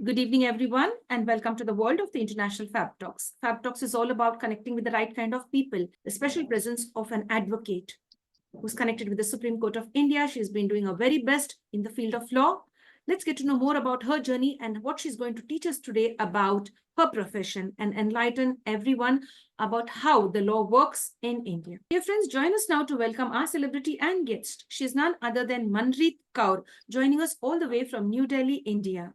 Good evening, everyone, and welcome to the world of the International Fab Talks. Fab Talks is all about connecting with the right kind of people, the special presence of an advocate who's connected with the Supreme Court of India. She's been doing her very best in the field of law. Let's get to know more about her journey and what she's going to teach us today about her profession and enlighten everyone about how the law works in India. Dear friends, join us now to welcome our celebrity and guest. She's none other than Manpreet Kaur, joining us all the way from New Delhi, India.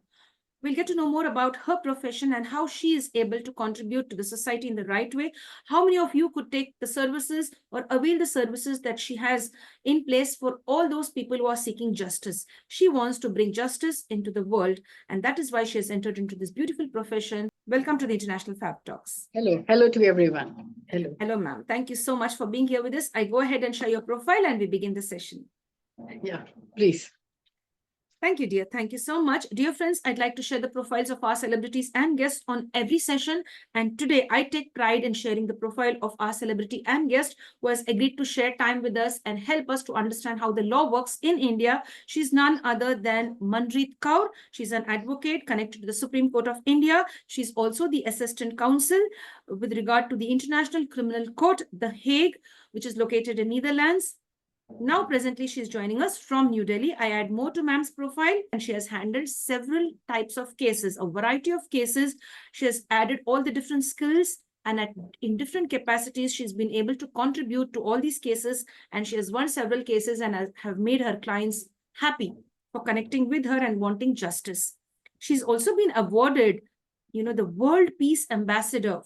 We'll get to know more about her profession and how she is able to contribute to the society in the right way. How many of you could take the services or avail the services that she has in place for all those people who are seeking justice? She wants to bring justice into the world, and that is why she has entered into this beautiful profession. Welcome to the International Fab Talks. Hello to everyone. Hello, ma'am. Thank you so much for being here with us. I go ahead and share your profile and we begin the session. Yeah, please. Thank you, dear. Thank you so much. Dear friends, I'd like to share the profiles of our celebrities and guests on every session. And today I take pride in sharing the profile of our celebrity and guest who has agreed to share time with us and help us to understand how the law works in India. She's none other than Manpreet Kaur. She's an advocate connected to the Supreme Court of India. She's also the Assistant Counsel with regard to the International Criminal Court, The Hague, which is located in Netherlands. Now, presently, she's joining us from New Delhi. I add more to ma'am's profile, and she has handled several types of cases, a variety of cases. She has added all the different skills, and in different capacities, she's been able to contribute to all these cases, and she has won several cases and have made her clients happy for connecting with her and wanting justice. She's also been awarded, the World Peace Ambassador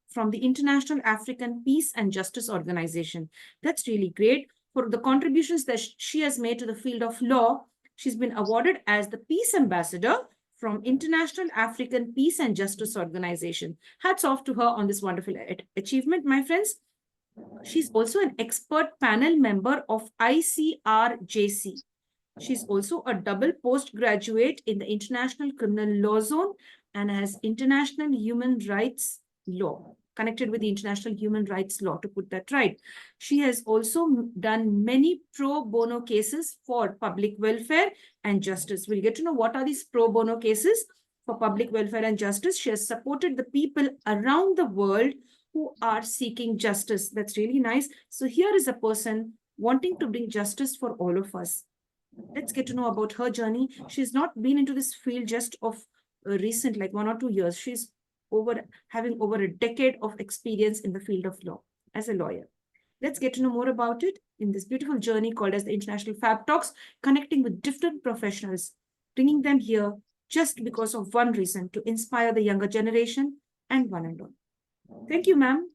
from the International African Peace and Justice Organization. That's really great. For the contributions that she has made to the field of law, she's been awarded as the Peace Ambassador from International African Peace and Justice Organization. Hats off to her on this wonderful achievement, my friends. She's also an expert panel member of ICRJC. She's also a double postgraduate in the International Criminal Law Zone and has International Human Rights Law, connected with the international human rights law, to put that right. She has also done many pro bono cases for public welfare and justice. We'll get to know what are these pro bono cases for public welfare and justice. She has supported the people around the world who are seeking justice. That's really nice. So here is a person wanting to bring justice for all of us. Let's get to know about her journey. She's not been into this field just of recent, like 1 or 2 years. She's having over a decade of experience in the field of law as a lawyer. Let's get to know more about it in this beautiful journey called as the International Fab Talks, connecting with different professionals, bringing them here just because of one reason, to inspire the younger generation and one and all. Thank you, ma'am,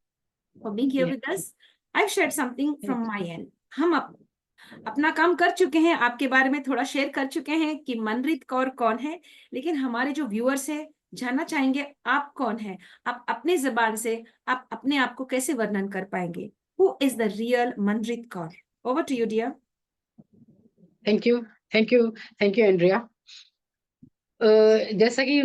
for being here with us. I've shared something from my end. हम अपना काम कर चुके हैं, आपके बारे में थोड़ा शेयर कर चुके हैं कि मनप्रीत कौर कौन है, लेकिन हमारे जो व्यूअर्स हैं जानना चाहेंगे आप कौन है, आप अपने जबान से आप अपने आप को कैसे वर्णन कर पाएंगे? Who is the real Manpreet Kaur? Over to you, dear. Thank you, Andrea. जैसा कि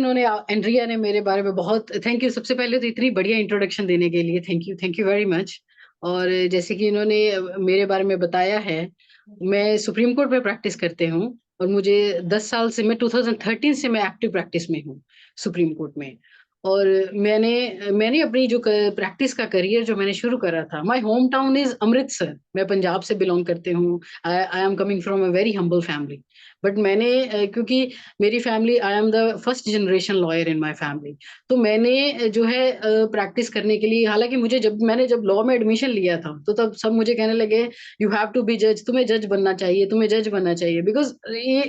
एंड्रिया ने मेरे बारे में बहुत थैंक यू। सबसे पहले तो इतनी बढ़िया इंट्रोडक्शन देने के लिए थैंक यू वेरी मच। और जैसे कि इन्होंने मेरे बारे में बताया है, मैं सुप्रीम कोर्ट में प्रैक्टिस करते हूँ और मुझे 10 साल से, मैं 2013 से मैं एक्टिव प्रैक्टिस में हूँ सुप्रीम कोर्ट में। और मैंने अपनी जो प्रैक्टिस का करियर जो मैंने शुरू करा था, my home town is Amritsar. मैं पंजाब से बिलोंग करते हूँ। I am coming from a very humble family, but मैंने क्योंकि मेरी family, I am the first generation lawyer in my family, तो मैंने जो है प्रैक्टिस करने के लिए, हालांकि मैंने जब लॉ में एडमिशन लिया था तो तब सब मुझे कहने लगे यू हैव टू बी जज, तुम्हें जज बनना चाहिए, बिकॉज ये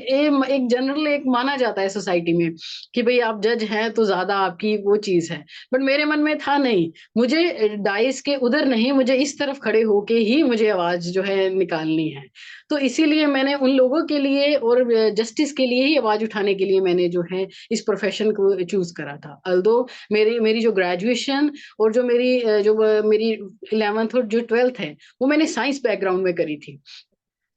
एक जनरल एक माना जाता है सोसाइटी में कि भाई आप जज हैं तो ज्यादा आपकी वो चीज है। बट मेरे मन में था नहीं, मुझे डाइस के उधर नहीं, मुझे इस तरफ खड़े होके ही मुझे आवाज जो है निकालनी है। तो इसीलिए मैंने उन लोगों के लिए और जस्टिस के लिए ही आवाज उठाने के लिए मैंने जो है इस प्रोफेशन को चूज करा था। अल्दो मेरी जो ग्रेजुएशन और जो मेरी 11th और जो 12th है वो मैंने साइंस बैकग्राउंड में करी थी।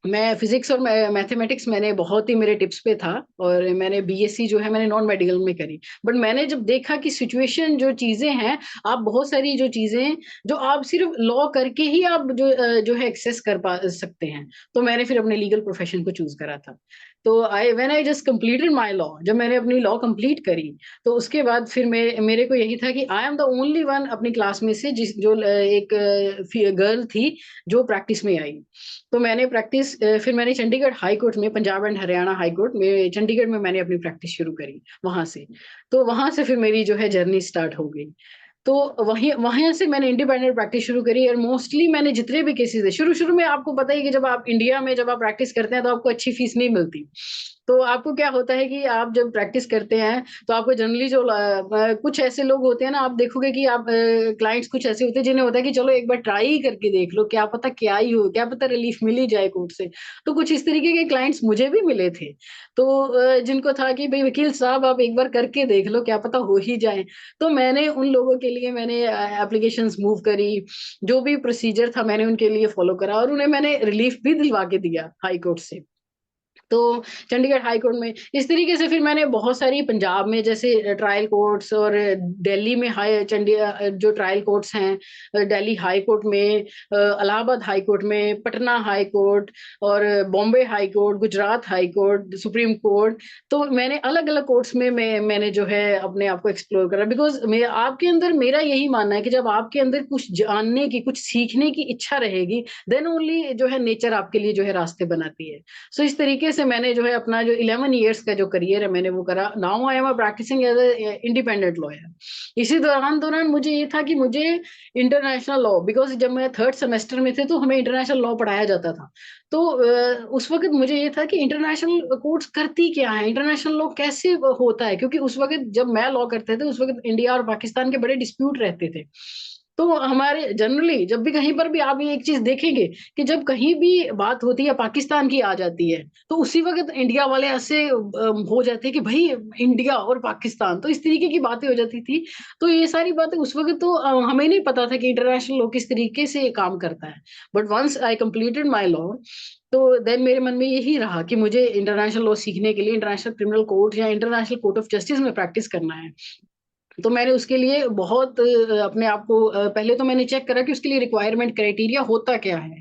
मैं फिजिक्स और मैथमेटिक्स मैंने बहुत ही मेरे टिप्स पे था, और मैंने बीएससी जो है मैंने नॉन मेडिकल में करी। बट मैंने जब देखा कि सिचुएशन जो चीजें हैं, आप बहुत सारी जो चीजें जो आप सिर्फ लॉ करके ही आप जो है एक्सेस कर पा सकते हैं, तो मैंने फिर अपने लीगल प्रोफेशन को चूज करा था। तो when I just completed my law, जब मैंने अपनी लॉ कंप्लीट करी, तो उसके बाद फिर मेरे को यही था कि I am the only one अपनी क्लास में से एक गर्ल थी जो प्रैक्टिस में आई। तो मैंने फिर मैंने चंडीगढ़ हाई कोर्ट में, Punjab and Haryana high court में, चंडीगढ़ में मैंने अपनी प्रैक्टिस शुरू करी वहां से। तो वहां से फिर मेरी जो है जर्नी स्टार्ट हो गई। तो वहीं वहां से मैंने इंडिपेंडेंट प्रैक्टिस शुरू करी, और मोस्टली मैंने जितने भी केसेस है, शुरू शुरू में आपको पता ही है कि जब आप इंडिया में जब आप प्रैक्टिस करते हैं तो आपको अच्छी फीस नहीं मिलती। तो आपको क्या होता है कि आप जब प्रैक्टिस करते हैं तो आपको जनरली कुछ ऐसे लोग होते हैं ना, आप देखोगे कि आप क्लाइंट्स कुछ ऐसे होते हैं जिन्हें होता है कि चलो एक बार ट्राई ही करके देख लो, क्या पता क्या ही हो, क्या पता रिलीफ मिल ही जाए कोर्ट से। तो कुछ इस तरीके के क्लाइंट्स मुझे भी मिले थे। तो जिनको था कि भाई वकील साहब आप एक बार करके देख लो, क्या पता हो ही जाए। तो मैंने उन लोगों के लिए मैंने एप्लीकेशंस मूव करी, जो भी प्रोसीजर था मैंने उनके लिए फॉलो करा, और उन्हें मैंने रिलीफ भी दिलवा के दिया हाई कोर्ट से। तो चंडीगढ़ हाई कोर्ट में इस तरीके से फिर मैंने बहुत सारी, पंजाब में जैसे ट्रायल कोर्ट्स, और दिल्ली में जो ट्रायल कोर्ट्स हैं, दिल्ली हाई कोर्ट में, इलाहाबाद हाई कोर्ट में, पटना हाई कोर्ट, और Bombay high court, Gujarat high court, supreme court. तो मैंने अलग अलग कोर्ट्स में मैंने जो है अपने आप को एक्सप्लोर करा, बिकॉज आपके अंदर, मेरा यही मानना है कि जब आपके अंदर कुछ जानने की, कुछ सीखने की इच्छा रहेगी, देन ओनली जो है नेचर आपके लिए जो है रास्ते बनाती है। सो इस तरीके से मैंने जो है अपना जो 11 इयर्स का जो करियर है मैंने वो करा। Now I am practising as independent lawyer. इसी दौरान दौरान मुझे ये था कि मुझे इंटरनेशनल लॉ, बिकॉज जब मैं थर्ड सेमेस्टर में थे तो हमें इंटरनेशनल लॉ पढ़ाया जाता था। तो उस वक्त मुझे ये था कि इंटरनेशनल कोर्ट्स करती क्या है, इंटरनेशनल लॉ कैसे होता है, क्योंकि उस वक्त जब मैं लॉ करते थे उस वक्त इंडिया और पाकिस्तान के बड़े डिस्प्यूट रहते थे। तो हमारे जनरली जब भी कहीं पर भी आप ये एक चीज देखेंगे कि जब कहीं भी बात होती है पाकिस्तान की आ जाती है, तो उसी वक्त इंडिया वाले ऐसे हो जाते हैं कि भाई इंडिया और पाकिस्तान, तो इस तरीके की बातें हो जाती थी। तो ये सारी बातें उस वक्त तो हमें नहीं पता था कि इंटरनेशनल लॉ किस तरीके से काम करता है। But once I completed my law, तो देन मेरे मन में यही रहा कि मुझे इंटरनेशनल लॉ सीखने के लिए इंटरनेशनल क्रिमिनल कोर्ट या इंटरनेशनल कोर्ट ऑफ जस्टिस में प्रैक्टिस करना है। तो मैंने उसके लिए बहुत अपने आप को पहले तो मैंने चेक करा कि उसके लिए रिक्वायरमेंट क्राइटेरिया होता क्या है।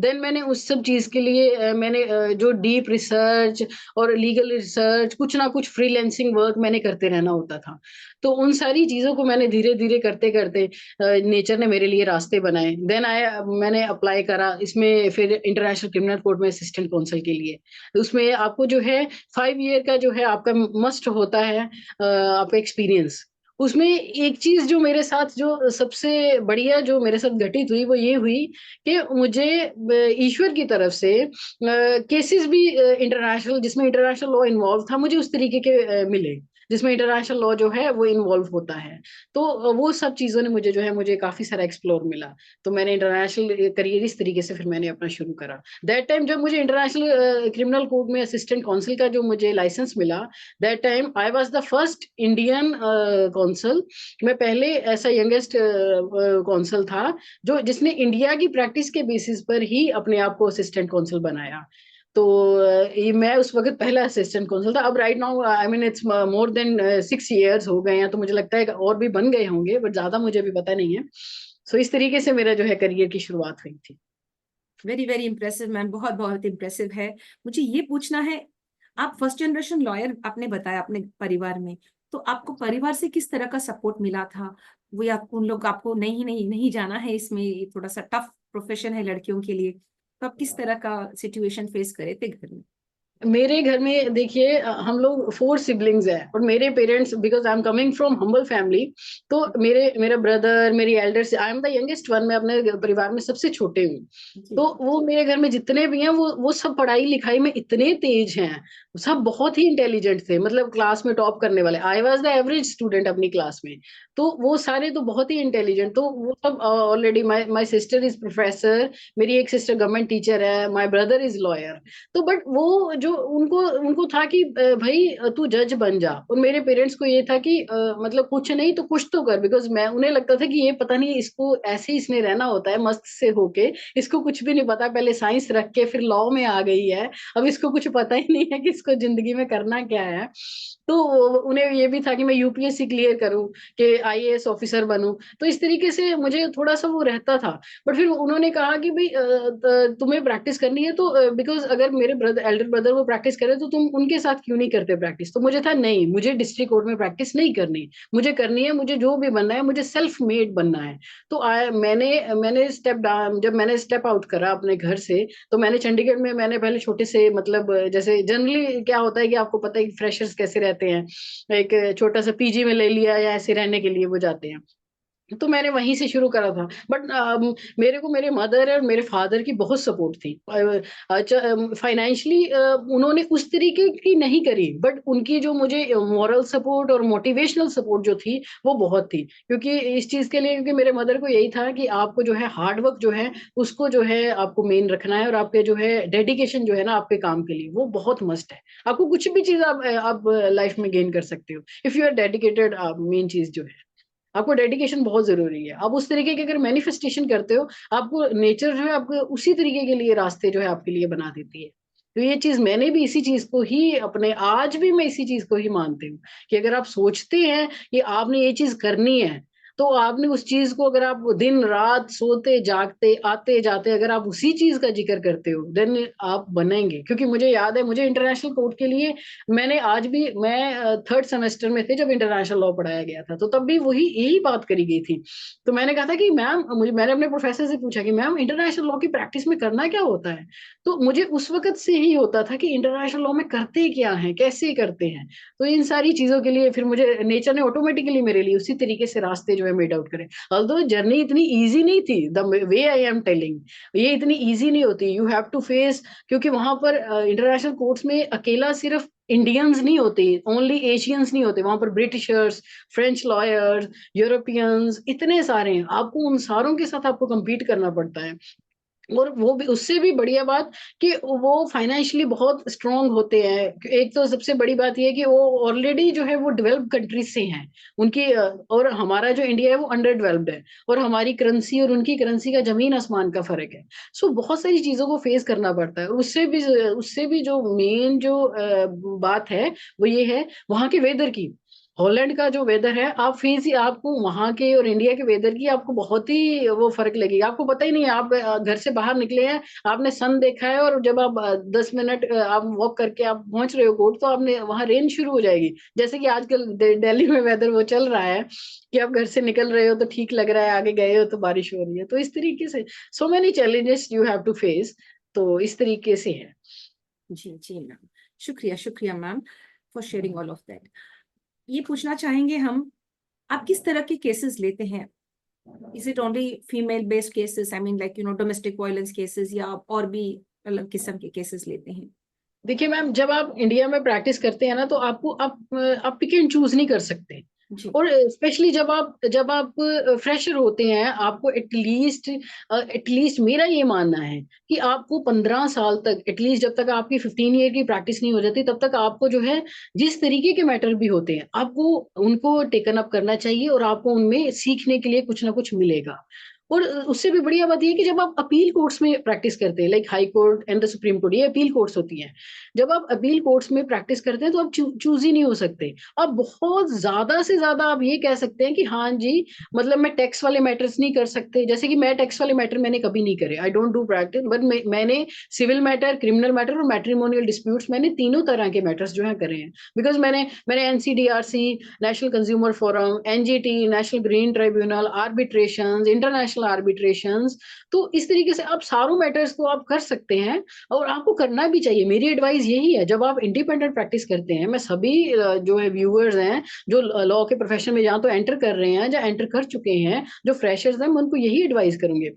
देन मैंने उस सब चीज के लिए मैंने जो डीप रिसर्च और लीगल रिसर्च, कुछ ना कुछ फ्रीलांसिंग वर्क मैंने करते रहना होता था। तो उन सारी चीजों को मैंने धीरे धीरे करते करते नेचर ने मेरे लिए रास्ते बनाए। देन मैंने अप्लाई करा इसमें, फिर इंटरनेशनल क्रिमिनल कोर्ट में असिस्टेंट काउंसिल के लिए। उसमें आपको जो है 5 ईयर का जो है आपका मस्ट होता है आपका एक्सपीरियंस। उसमें एक चीज जो मेरे साथ, जो सबसे बढ़िया जो मेरे साथ घटित हुई, वो ये हुई कि मुझे ईश्वर की तरफ से केसेस भी इंटरनेशनल, जिसमें इंटरनेशनल लॉ इन्वॉल्व था, मुझे उस तरीके के मिले जिसमें इंटरनेशनल लॉ जो है वो इन्वॉल्व होता है। तो वो सब चीजों ने मुझे जो है, मुझे काफी सारा एक्सप्लोर मिला। तो मैंने इंटरनेशनल करियर इस तरीके से फिर मैंने अपना शुरू करा। दैट टाइम जब मुझे इंटरनेशनल क्रिमिनल कोर्ट में असिस्टेंट काउंसिल का जो मुझे लाइसेंस मिला, that time I was the first Indian counsel. मैं पहले ऐसा यंगेस्ट कौंसल था जो जिसने इंडिया की प्रैक्टिस के बेसिस पर ही अपने आप को असिस्टेंट कौंसल बनाया। तो ये मैं उस वक्त पहला असिस्टेंट कौंसल था। अब right now I mean it's more than 6 years हो गए हैं, तो मुझे लगता है कि और भी बन गए होंगे, बट ज्यादा मुझे भी पता नहीं है। सो इस तरीके से मेरा जो है करियर की शुरुआत हुई थी। वेरी वेरी इंप्रेसिव मैम, बहुत बहुत इंप्रेसिव है। मुझे ये पूछना है, आप फर्स्ट जनरेशन लॉयर आपने बताया अपने परिवार में, तो आपको परिवार से किस तरह का सपोर्ट मिला था? वो आपको, उन लोग आपको नहीं नहीं नहीं जाना है इसमें, ये थोड़ा सा टफ प्रोफेशन है लड़कियों के लिए, तो आप किस तरह का सिचुएशन फेस करे थे घर में? मेरे घर में देखिए, हम लोग 4 सिबलिंग्स हैं, और मेरे parents, because I am coming from humble family, तो मेरा ब्रदर, मेरी एल्डर से, I am the youngest one, मैं अपने परिवार में सबसे छोटे हूँ। जी। तो वो मेरे घर में जितने भी हैं, वो सब पढ़ाई लिखाई में इतने तेज हैं, सब बहुत ही इंटेलिजेंट थे, मतलब क्लास में टॉप करने वाले। I was the average student अपनी क्लास में। तो वो सारे तो बहुत ही इंटेलिजेंट, तो वो सब already, my sister is professor, मेरी एक सिस्टर गवर्नमेंट टीचर है, माई ब्रदर इज लॉयर। तो बट वो जो उनको उनको था कि भाई तू जज बन जा, और मेरे पेरेंट्स को ये था कि मतलब कुछ नहीं तो कुछ तो कर, बिकॉज मैं, उन्हें लगता था कि ये पता नहीं इसको ऐसे ही इसने रहना होता है मस्त से होके, इसको कुछ भी नहीं पता, पहले साइंस रख के फिर लॉ में आ गई है, अब इसको कुछ पता ही नहीं है कि इसको जिंदगी में करना क्या है। तो उन्हें ये भी था कि मैं यूपीएससी क्लियर करूं, कि आईएएस ऑफिसर बनूं। तो इस तरीके से मुझे थोड़ा सा वो रहता था। बट फिर उन्होंने कहा कि भाई तुम्हें प्रैक्टिस करनी है, तो बिकॉज अगर मेरे ब्रदर, एल्डर ब्रदर वो प्रैक्टिस करे तो तुम उनके साथ क्यों नहीं करते प्रैक्टिस। तो मुझे था नहीं, मुझे डिस्ट्रिक्ट कोर्ट में प्रैक्टिस नहीं करनी, मुझे करनी है, मुझे जो भी बनना है, मुझे सेल्फ मेड बनना है। तो मैंने मैंने जब मैंने स्टेप आउट करा अपने घर से, तो मैंने चंडीगढ़ में, मैंने पहले छोटे से, मतलब जैसे जनरली क्या होता है कि आपको पता है कि फ्रेशर्स कैसे रहते हैं, एक छोटा सा पीजी में ले लिया या ऐसे रहने के लिए वो जाते हैं। तो मैंने वहीं से शुरू करा था। बट मेरे को मेरे मदर और मेरे फादर की बहुत सपोर्ट थी। फाइनेंशियली उन्होंने उस तरीके की नहीं करी, बट उनकी जो मुझे मॉरल सपोर्ट और मोटिवेशनल सपोर्ट जो थी वो बहुत थी। क्योंकि इस चीज के लिए, क्योंकि मेरे मदर को यही था कि आपको जो है हार्ड वर्क जो है उसको जो है आपको मेन रखना है, और आपके जो है डेडिकेशन जो है ना आपके काम के लिए, वो बहुत मस्ट है। आपको कुछ भी चीज आप लाइफ में गेन कर सकते हो if you are dedicated. Main चीज जो है, आपको डेडिकेशन बहुत जरूरी है। आप उस तरीके की अगर मैनिफेस्टेशन करते हो, आपको नेचर जो है आपको उसी तरीके के लिए रास्ते जो है आपके लिए बना देती है। तो ये चीज मैंने भी इसी चीज को ही अपने, आज भी मैं इसी चीज को ही मानती हूँ कि अगर आप सोचते हैं कि आपने ये चीज करनी है, तो आपने उस चीज को, अगर आप दिन रात सोते जागते आते जाते अगर आप उसी चीज का जिक्र करते हो, देन आप बनेंगे। क्योंकि मुझे याद है, मुझे इंटरनेशनल कोर्ट के लिए, मैंने आज भी, मैं थर्ड सेमेस्टर में थे जब इंटरनेशनल लॉ पढ़ाया गया था, तो तब भी वही यही बात करी गई थी। तो मैंने कहा था कि मैम, मैंने अपने प्रोफेसर से पूछा कि मैम इंटरनेशनल लॉ की प्रैक्टिस में करना क्या होता है। तो मुझे उस वक्त से ही होता था कि इंटरनेशनल लॉ में करते क्या है, कैसे करते हैं। तो इन सारी चीजों के लिए फिर मुझे नेचर ने ऑटोमेटिकली मेरे लिए उसी तरीके से रास्ते जो है मेड आउट करे। ऑल्दो जर्नी इतनी इजी नहीं थी, the way I am telling, ये इतनी इजी नहीं होती। यू हैव टू फेस, क्योंकि वहां पर इंटरनेशनल कोर्ट्स में अकेला सिर्फ इंडियंस नहीं होते, ओनली एशियंस नहीं होते, वहां पर ब्रिटिशर्स, फ्रेंच लॉयर्स, यूरोपियंस, इतने सारे हैं। आपको उन सारों के साथ आपको compete करना पड़ता है। और वो भी, उससे भी बढ़िया बात कि वो फाइनेंशियली बहुत स्ट्रांग होते हैं। एक तो सबसे बड़ी बात ये है कि वो ऑलरेडी जो है वो डेवलप्ड कंट्रीज से हैं उनकी, और हमारा जो इंडिया है वो अंडर डेवलप्ड है, और हमारी करेंसी और उनकी करेंसी का जमीन आसमान का फर्क है। सो बहुत सारी चीजों को फेस करना पड़ता है। उससे भी जो मेन जो बात है वो ये है वहां के वेदर की। हॉलैंड का जो वेदर है, आप फेस ही, आपको वहां के और इंडिया के वेदर की आपको बहुत ही वो फर्क लगेगा। आपको पता ही नहीं है, आप घर से बाहर निकले हैं, आपने सन देखा है, और जब आप 10 मिनट आप वॉक करके आप पहुंच रहे हो कोर्ट, तो आपने वहां रेन शुरू हो जाएगी। जैसे कि आजकल दिल्ली में वेदर वो चल रहा है कि आप घर से निकल रहे हो तो ठीक लग रहा है, आगे गए हो तो बारिश हो रही है। तो इस तरीके से so many challenges you have to face. तो इस तरीके से है। जी जी मैम, शुक्रिया शुक्रिया ma'am for sharing all of that. ये पूछना चाहेंगे हम, आप किस तरह के केसेस लेते हैं? Is it only female based cases, I mean like domestic violence cases, या और भी अलग किस्म के केसेस लेते हैं? देखिए मैम, जब आप इंडिया में प्रैक्टिस करते हैं ना, तो आप पिक एंड चूज नहीं कर सकते। जी और स्पेशली जब आप फ्रेशर होते हैं, आपको एटलीस्ट मेरा ये मानना है कि आपको 15 साल तक, एटलीस्ट जब तक आपकी 15 ईयर की प्रैक्टिस नहीं हो जाती, तब तक आपको जो है जिस तरीके के मैटर भी होते हैं, आपको उनको टेकन अप करना चाहिए, और आपको उनमें सीखने के लिए कुछ ना कुछ मिलेगा। और उससे भी बढ़िया बात यह है कि जब आप अपील कोर्ट्स में प्रैक्टिस करते हैं, like high court and the supreme court, ये अपील कोर्ट्स होती हैं। जब आप अपील कोर्ट्स में प्रैक्टिस करते हैं, तो आप चूज ही नहीं हो सकते। आप बहुत ज्यादा से ज्यादा आप ये कह सकते हैं कि हाँ जी, मतलब मैं टैक्स वाले मैटर्स नहीं कर सकते। जैसे कि मैं टैक्स वाले मैटर मैंने कभी नहीं करे, I don't do practice, but मैंने सिविल मैटर, क्रिमिनल मैटर और मैट्रिमोनियल डिस्प्यूट्स, मैंने तीनों तरह के मैटर्स जो है करे हैं। बिकॉज मैंने मैंने NCDRC, national consumer forum, NGT, national green tribunal, arbitration, international arbitrations, तो इस तरीके से आप सारों मैटर्स को आप कर सकते हैं, और आपको करना भी चाहिए। मेरी एडवाइस यही है, जब आप इंडिपेंडेंट प्रैक्टिस करते हैं, मैं सभी जो है व्यूअर्स हैं जो लॉ के प्रोफेशन में जहाँ तो एंटर कर रहे हैं, या एंटर कर चुके हैं, जो फ्रेशर्स हैं, मैं उनको यही एडवाइस करूंगी।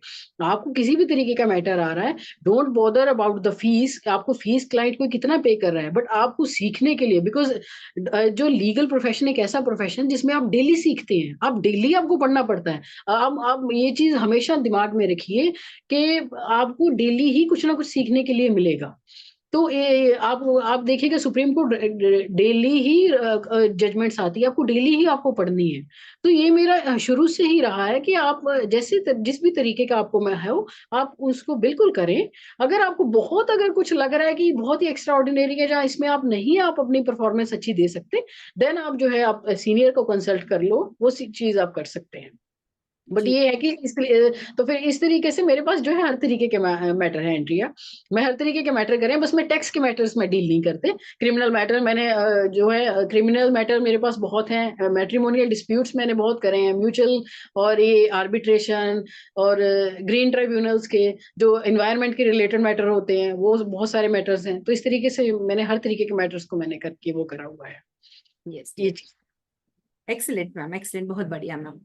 आपको किसी भी तरीके का मैटर आ रहा है, don't bother about the fees, आपको फीस क्लाइंट को कितना पे कर रहा है, बट आपको सीखने के लिए, बिकॉज जो लीगल प्रोफेशन एक ऐसा प्रोफेशन जिसमें आप डेली सीखते हैं, आप डेली आपको पढ़ना पड़ता है। आप ये चीज हमेशा दिमाग में रखिए कि आपको डेली ही कुछ ना कुछ सीखने के लिए मिलेगा। तो ये आप देखिएगा सुप्रीम कोर्ट डेली ही जजमेंट्स आती है, आपको डेली ही आपको पढ़नी है। तो ये मेरा शुरू से ही रहा है कि आप जिस भी तरीके का आपको मैं हो, आप उसको बिल्कुल करें। अगर आपको बहुत अगर कुछ लग रहा है कि बहुत ही एक्स्ट्रा ऑर्डिनरी है, जहाँ इसमें आप अपनी परफॉर्मेंस अच्छी दे सकते, देन आप जो है आप सीनियर को कंसल्ट कर लो, वो चीज आप कर सकते हैं। बट जी ये है कि इसलिए तो फिर इस तरीके से मेरे पास जो है हर तरीके के मैटर है एंट्रिया। मैं हर तरीके के मैटर करें, बस मैं टैक्स के मैटर्स में डील नहीं करते। क्रिमिनल मैटर मैंने जो है क्रिमिनल मैटर मेरे पास बहुत हैं, मैट्रिमोनियल डिस्प्यूट्स मैंने बहुत करे हैं, म्यूचुअल और ये आर्बिट्रेशन और ग्रीन ट्राइब्यूनल्स के जो एनवायरनमेंट के रिलेटेड मैटर होते हैं, वो बहुत सारे मैटर्स हैं। तो इस तरीके से मैंने हर तरीके के मैटर्स को मैंने करके वो करा हुआ है यस, ये चीज। एक्सीलेंट मैम, एक्सीलेंट, बहुत बढ़िया मैम।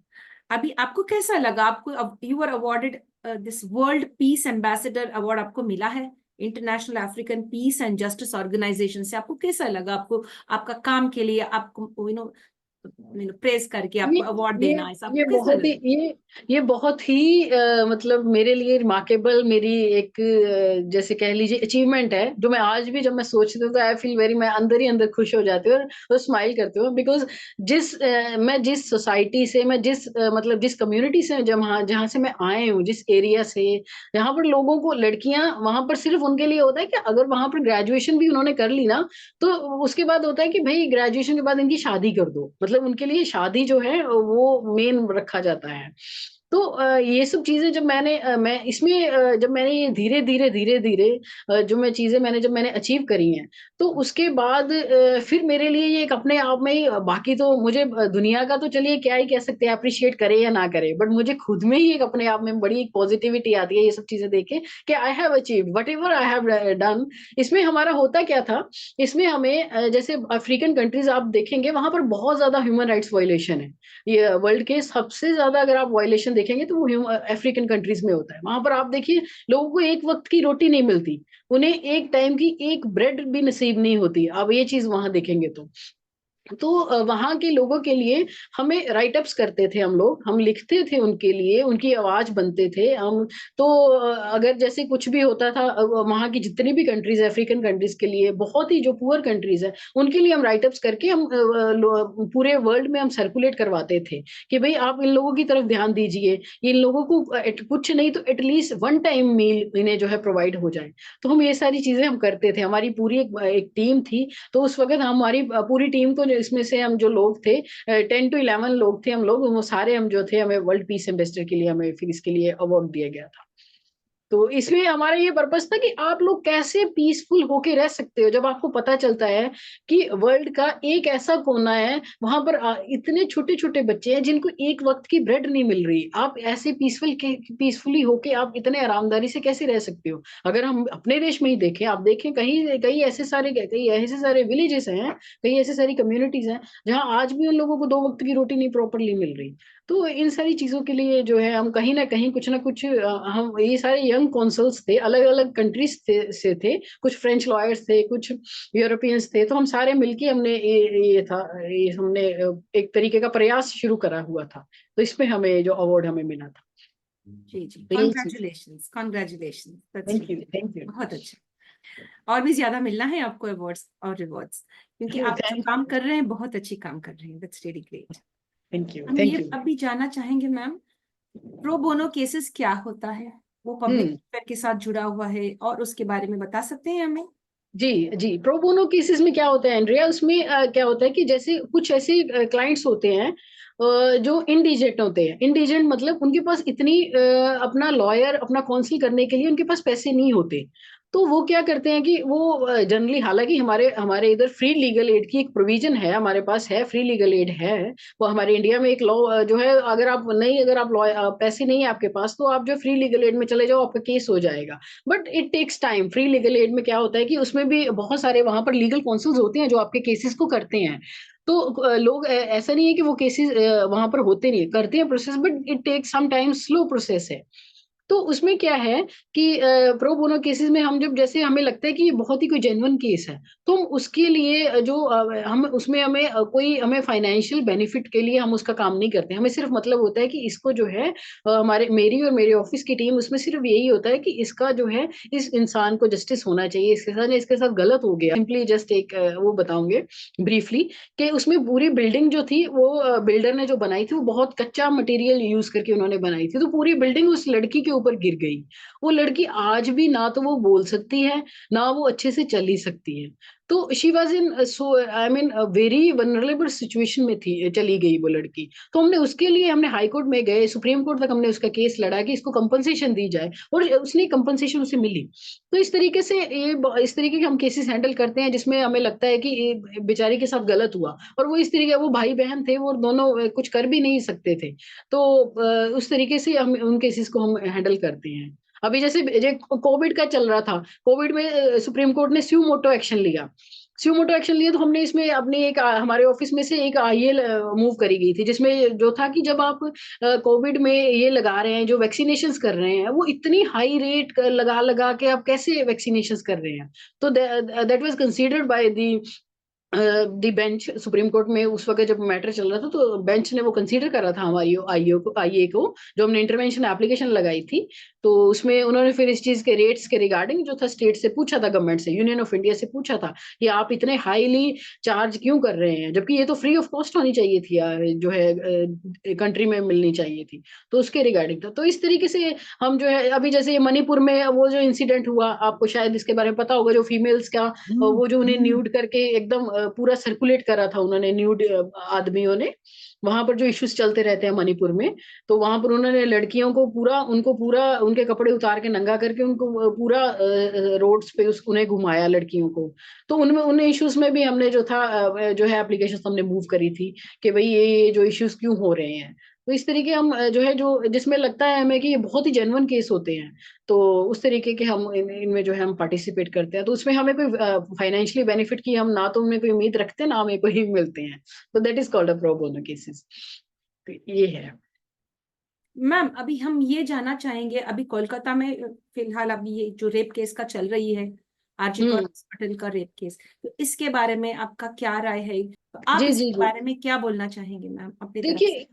अभी आपको कैसा लगा, आपको you are awarded this world peace ambassador award आपको मिला है international African peace and justice organisation से। आपको कैसा लगा, आपको आपका काम के लिए आपको प्रेज करके ये आपको अवार्ड ये देना है, ये आपको कैसा बहुत ही लगा? ये बहुत ही मतलब मेरे लिए रिमार्केबल, मेरी एक जैसे कह लीजिए अचीवमेंट है, जो मैं आज भी जब मैं सोचती हूँ तो आई फील वेरी, मैं अंदर ही अंदर खुश हो जाती हूँ और स्माइल करती हूँ। बिकॉज मैं जिस सोसाइटी से, मैं मतलब जिस कम्युनिटी से जहाँ जहाँ से मैं आए हूँ, जिस एरिया से, जहाँ पर लोगों को लड़कियां वहां पर सिर्फ उनके लिए होता है कि अगर वहां पर ग्रेजुएशन भी उन्होंने कर ली ना, तो उसके बाद होता है कि भाई ग्रेजुएशन के बाद इनकी शादी कर दो, मतलब उनके लिए शादी जो है वो मेन रखा जाता है। तो ये सब चीजें जब मैं इसमें जब मैंने ये धीरे धीरे जो मैं चीजें जब मैंने अचीव करी हैं, तो उसके बाद फिर मेरे लिए ये एक अपने आप में ही बाकी तो मुझे दुनिया का तो चलिए क्या ही कह सकते हैं, अप्रिशिएट करे या ना करे, बट मुझे खुद में ही एक अपने आप में बड़ी एक पॉजिटिविटी आती है ये सब चीजें देख के कि I have achieved what ever I have done. इसमें हमारा होता क्या था, इसमें हमें जैसे अफ्रीकन कंट्रीज आप देखेंगे वहां पर बहुत ज्यादा ह्यूमन राइट्स वायलेशन है। ये वर्ल्ड के सबसे ज्यादा अगर आप वायलेशन देखेंगे तो वो अफ्रीकन कंट्रीज में होता है। वहां पर आप देखिए लोगों को एक वक्त की रोटी नहीं मिलती, उन्हें एक टाइम की एक ब्रेड भी नसीब नहीं होती, आप ये चीज वहां देखेंगे तो वहाँ के लोगों के लिए हमें राइट अप्स करते थे हम लोग, हम लिखते थे उनके लिए, उनकी आवाज बनते थे हम। तो अगर जैसे कुछ भी होता था वहाँ की जितनी भी कंट्रीज है अफ्रीकन कंट्रीज के लिए, बहुत ही जो पुअर कंट्रीज है उनके लिए हम राइट अप्स करके हम पूरे वर्ल्ड में हम सर्कुलेट करवाते थे कि भाई आप इन लोगों की तरफ ध्यान दीजिए, इन लोगों को कुछ नहीं तो एटलीस्ट वन टाइम मील इन्हें जो है प्रोवाइड हो जाए। तो हम ये सारी चीजें हम करते थे, हमारी पूरी एक टीम थी। तो उस वक्त हमारी पूरी टीम को इसमें से हम जो लोग थे 10 to 11 लोग थे हम लोग, वो सारे हम जो थे, हमें वर्ल्ड पीस एम्बेसडर के लिए हमें फिर इसके लिए अवार्ड दिया गया था। तो इसमें हमारा ये पर्पस था कि आप लोग कैसे पीसफुल होके रह सकते हो जब आपको पता चलता है कि वर्ल्ड का एक ऐसा कोना है वहां पर इतने छोटे छोटे बच्चे हैं जिनको एक वक्त की ब्रेड नहीं मिल रही, आप ऐसे पीसफुली होके आप इतने आरामदारी से कैसे रह सकते हो। अगर हम अपने देश में ही देखें, आप देखें कहीं कई ऐसे सारे विलेजेस हैं, कई ऐसे सारी कम्युनिटीज हैं जहाँ आज भी उन लोगों को 2 वक्त की रोटी नहीं प्रॉपरली मिल रही। तो इन सारी चीजों के लिए जो है हम कहीं ना कहीं कुछ ना कुछ हम ये सारे यंग कॉन्सल्स थे, अलग अलग कंट्रीज से थे, कुछ फ्रेंच लॉयर्स थे, कुछ यूरोपियंस थे, तो हम सारे मिलके हमने ये हमने एक तरीके का प्रयास शुरू करा हुआ था। तो इसमें हमें जो अवार्ड हमें मिला था। जी जी, तो यही चीज। Congratulations, congratulations, that's thank you, thank you. बहुत अच्छा। और भी ज्यादा मिलना है आपको अवार्ड्स और रिवॉर्ड्स, क्योंकि आप जो थैंक काम यू, कर रहे हैं बहुत अच्छी काम कर रहे हैं, that's really great. Thank you, हम थैंक ये यू। अब भी जानना चाहेंगे मैम, प्रो बोनो केसेस क्या होता है, वो पब्लिक हम्म। सेक्टर के साथ जुड़ा हुआ है और उसके बारे में बता सकते हैं हमें? जी जी, प्रो बोनो केसेस में क्या होता है एंड्रिया, उसमें क्या होता है कि जैसे कुछ ऐसे क्लाइंट्स होते हैं जो इंडिजेंट होते हैं। इंडिजेंट मतलब उनके पास इतनी अपना लॉयर अपना काउंसिल करने के लिए उनके पास पैसे नहीं होते। तो वो क्या करते हैं कि वो जनरली, हालांकि हमारे हमारे इधर फ्री लीगल एड की एक प्रोविजन है, हमारे पास है, फ्री लीगल एड है। वो हमारे इंडिया में एक लॉ जो है, अगर आप पैसे नहीं है आपके पास तो आप जो फ्री लीगल एड में चले जाओ, आपका केस हो जाएगा। But it takes time. Free legal aid में क्या होता है कि उसमें भी बहुत सारे वहां पर लीगल काउंसिल्स होते हैं जो आपके केसेस को करते हैं। तो लोग ऐसा नहीं है कि वो केसेस वहां पर होते नहीं, करते हैं process, but it takes some time, slow process है। तो उसमें क्या है कि प्रो बोनो केसेस में हम जब जैसे हमें लगता है कि ये बहुत ही कोई जेन्युइन केस है, तो हम उसके लिए जो हम उसमें हमें कोई हमें फाइनेंशियल बेनिफिट के लिए हम उसका काम नहीं करते, हमें सिर्फ मतलब होता है कि इसको जो है हमारे मेरी और मेरे ऑफिस की टीम उसमें सिर्फ यही होता है कि इसका जो है इस इंसान को जस्टिस होना चाहिए, इसके साथ गलत हो गया। सिंपली जस्ट एक वो बताऊंगे ब्रीफली कि उसमें पूरी बिल्डिंग जो थी वो बिल्डर ने जो बनाई थी वो बहुत कच्चा मटेरियल यूज करके उन्होंने बनाई थी, तो पूरी बिल्डिंग उस लड़की के ऊपर गिर गई। वो लड़की आज भी ना तो वो बोल सकती है, ना वो अच्छे से चल ही सकती है। तो she was in so I mean very vulnerable situation में थी, चली गई वो लड़की। तो हमने उसके लिए हमने हाई कोर्ट में गए, सुप्रीम कोर्ट तक हमने उसका केस लड़ा कि इसको कंपनसेशन दी जाए, और उसने कंपनसेशन उसे मिली। तो इस तरीके से इस तरीके के हम केसेस हैंडल करते हैं जिसमें हमें लगता है कि ये बेचारी के साथ गलत हुआ, और वो इस तरीके वो भाई बहन थे, वो दोनों कुछ कर भी नहीं सकते थे। तो उस तरीके से हम उन केसेस को हम हैंडल करते हैं। अभी जैसे कोविड का चल रहा था, कोविड में सुप्रीम कोर्ट ने स्यू मोटो एक्शन लिया। स्यू मोटो एक्शन लिया तो हमने इसमें अपने एक हमारे ऑफिस में से एक आईएल मूव करी गई थी, जिसमें जो था कि जब आप कोविड में ये लगा रहे हैं, जो वैक्सीनेशंस कर रहे हैं, वो इतनी हाई रेट लगा लगा के आप कैसे वैक्सीनेशंस कर रहे हैं। तो that was considered by the the bench, supreme court में उस वक्त जब मैटर चल रहा था, तो बेंच ने वो कंसीडर करा था हमारी आईए को, जो हमने इंटरवेंशन एप्लीकेशन लगाई थी। तो उसमें उन्होंने फिर इस चीज के रेट्स के रिगार्डिंग जो था स्टेट से पूछा था, गवर्नमेंट से, यूनियन ऑफ इंडिया से पूछा था कि आप इतने हाईली चार्ज क्यों कर रहे हैं, जबकि ये तो फ्री ऑफ कॉस्ट होनी चाहिए थी यार, जो है कंट्री में मिलनी चाहिए थी। तो उसके रिगार्डिंग था। तो इस तरीके से हम जो है अभी जैसे ये मणिपुर में वो जो इंसिडेंट हुआ, आपको शायद इसके बारे में पता होगा, जो फीमेल्स का वो जो उन्हें न्यूड करके एकदम पूरा सर्कुलेट करा था उन्होंने, न्यूड आदमियों ने, वहां पर जो इश्यूज चलते रहते हैं मणिपुर में, तो वहां पर उन्होंने लड़कियों को पूरा उनको पूरा उनके कपड़े उतार के नंगा करके उनको पूरा रोड्स पे उन्हें घुमाया लड़कियों को। तो उनमें उन इश्यूज में भी हमने जो था जो है एप्लीकेशन हमने मूव करी थी कि भाई ये जो इश्यूज क्यों हो रहे हैं। तो इस तरीके हम जो है जो जिसमें लगता है हमें कि ये बहुत ही जेन्युइन केस होते हैं, तो उस तरीके के हम इनमें जो है हम पार्टिसिपेट करते हैं। तो उसमें हमें कोई फाइनेंशियली बेनिफिट की हम ना तो उनमें कोई उम्मीद रखते हैं, ना हमें कोई मिलते हैं। तो that is called a pro bono cases. तो ये है। मैम अभी हम ये जानना चाहेंगे, अभी कोलकाता में फिलहाल अभी ये जो रेप केस का चल रही है, आरजी कर हम्म। हॉस्पिटल का रेप केस, तो इसके बारे में आपका क्या राय है? तो आप जी जी इसके जी। बारे में क्या बोलना चाहेंगे मैम अपनी तरफ से? देखिए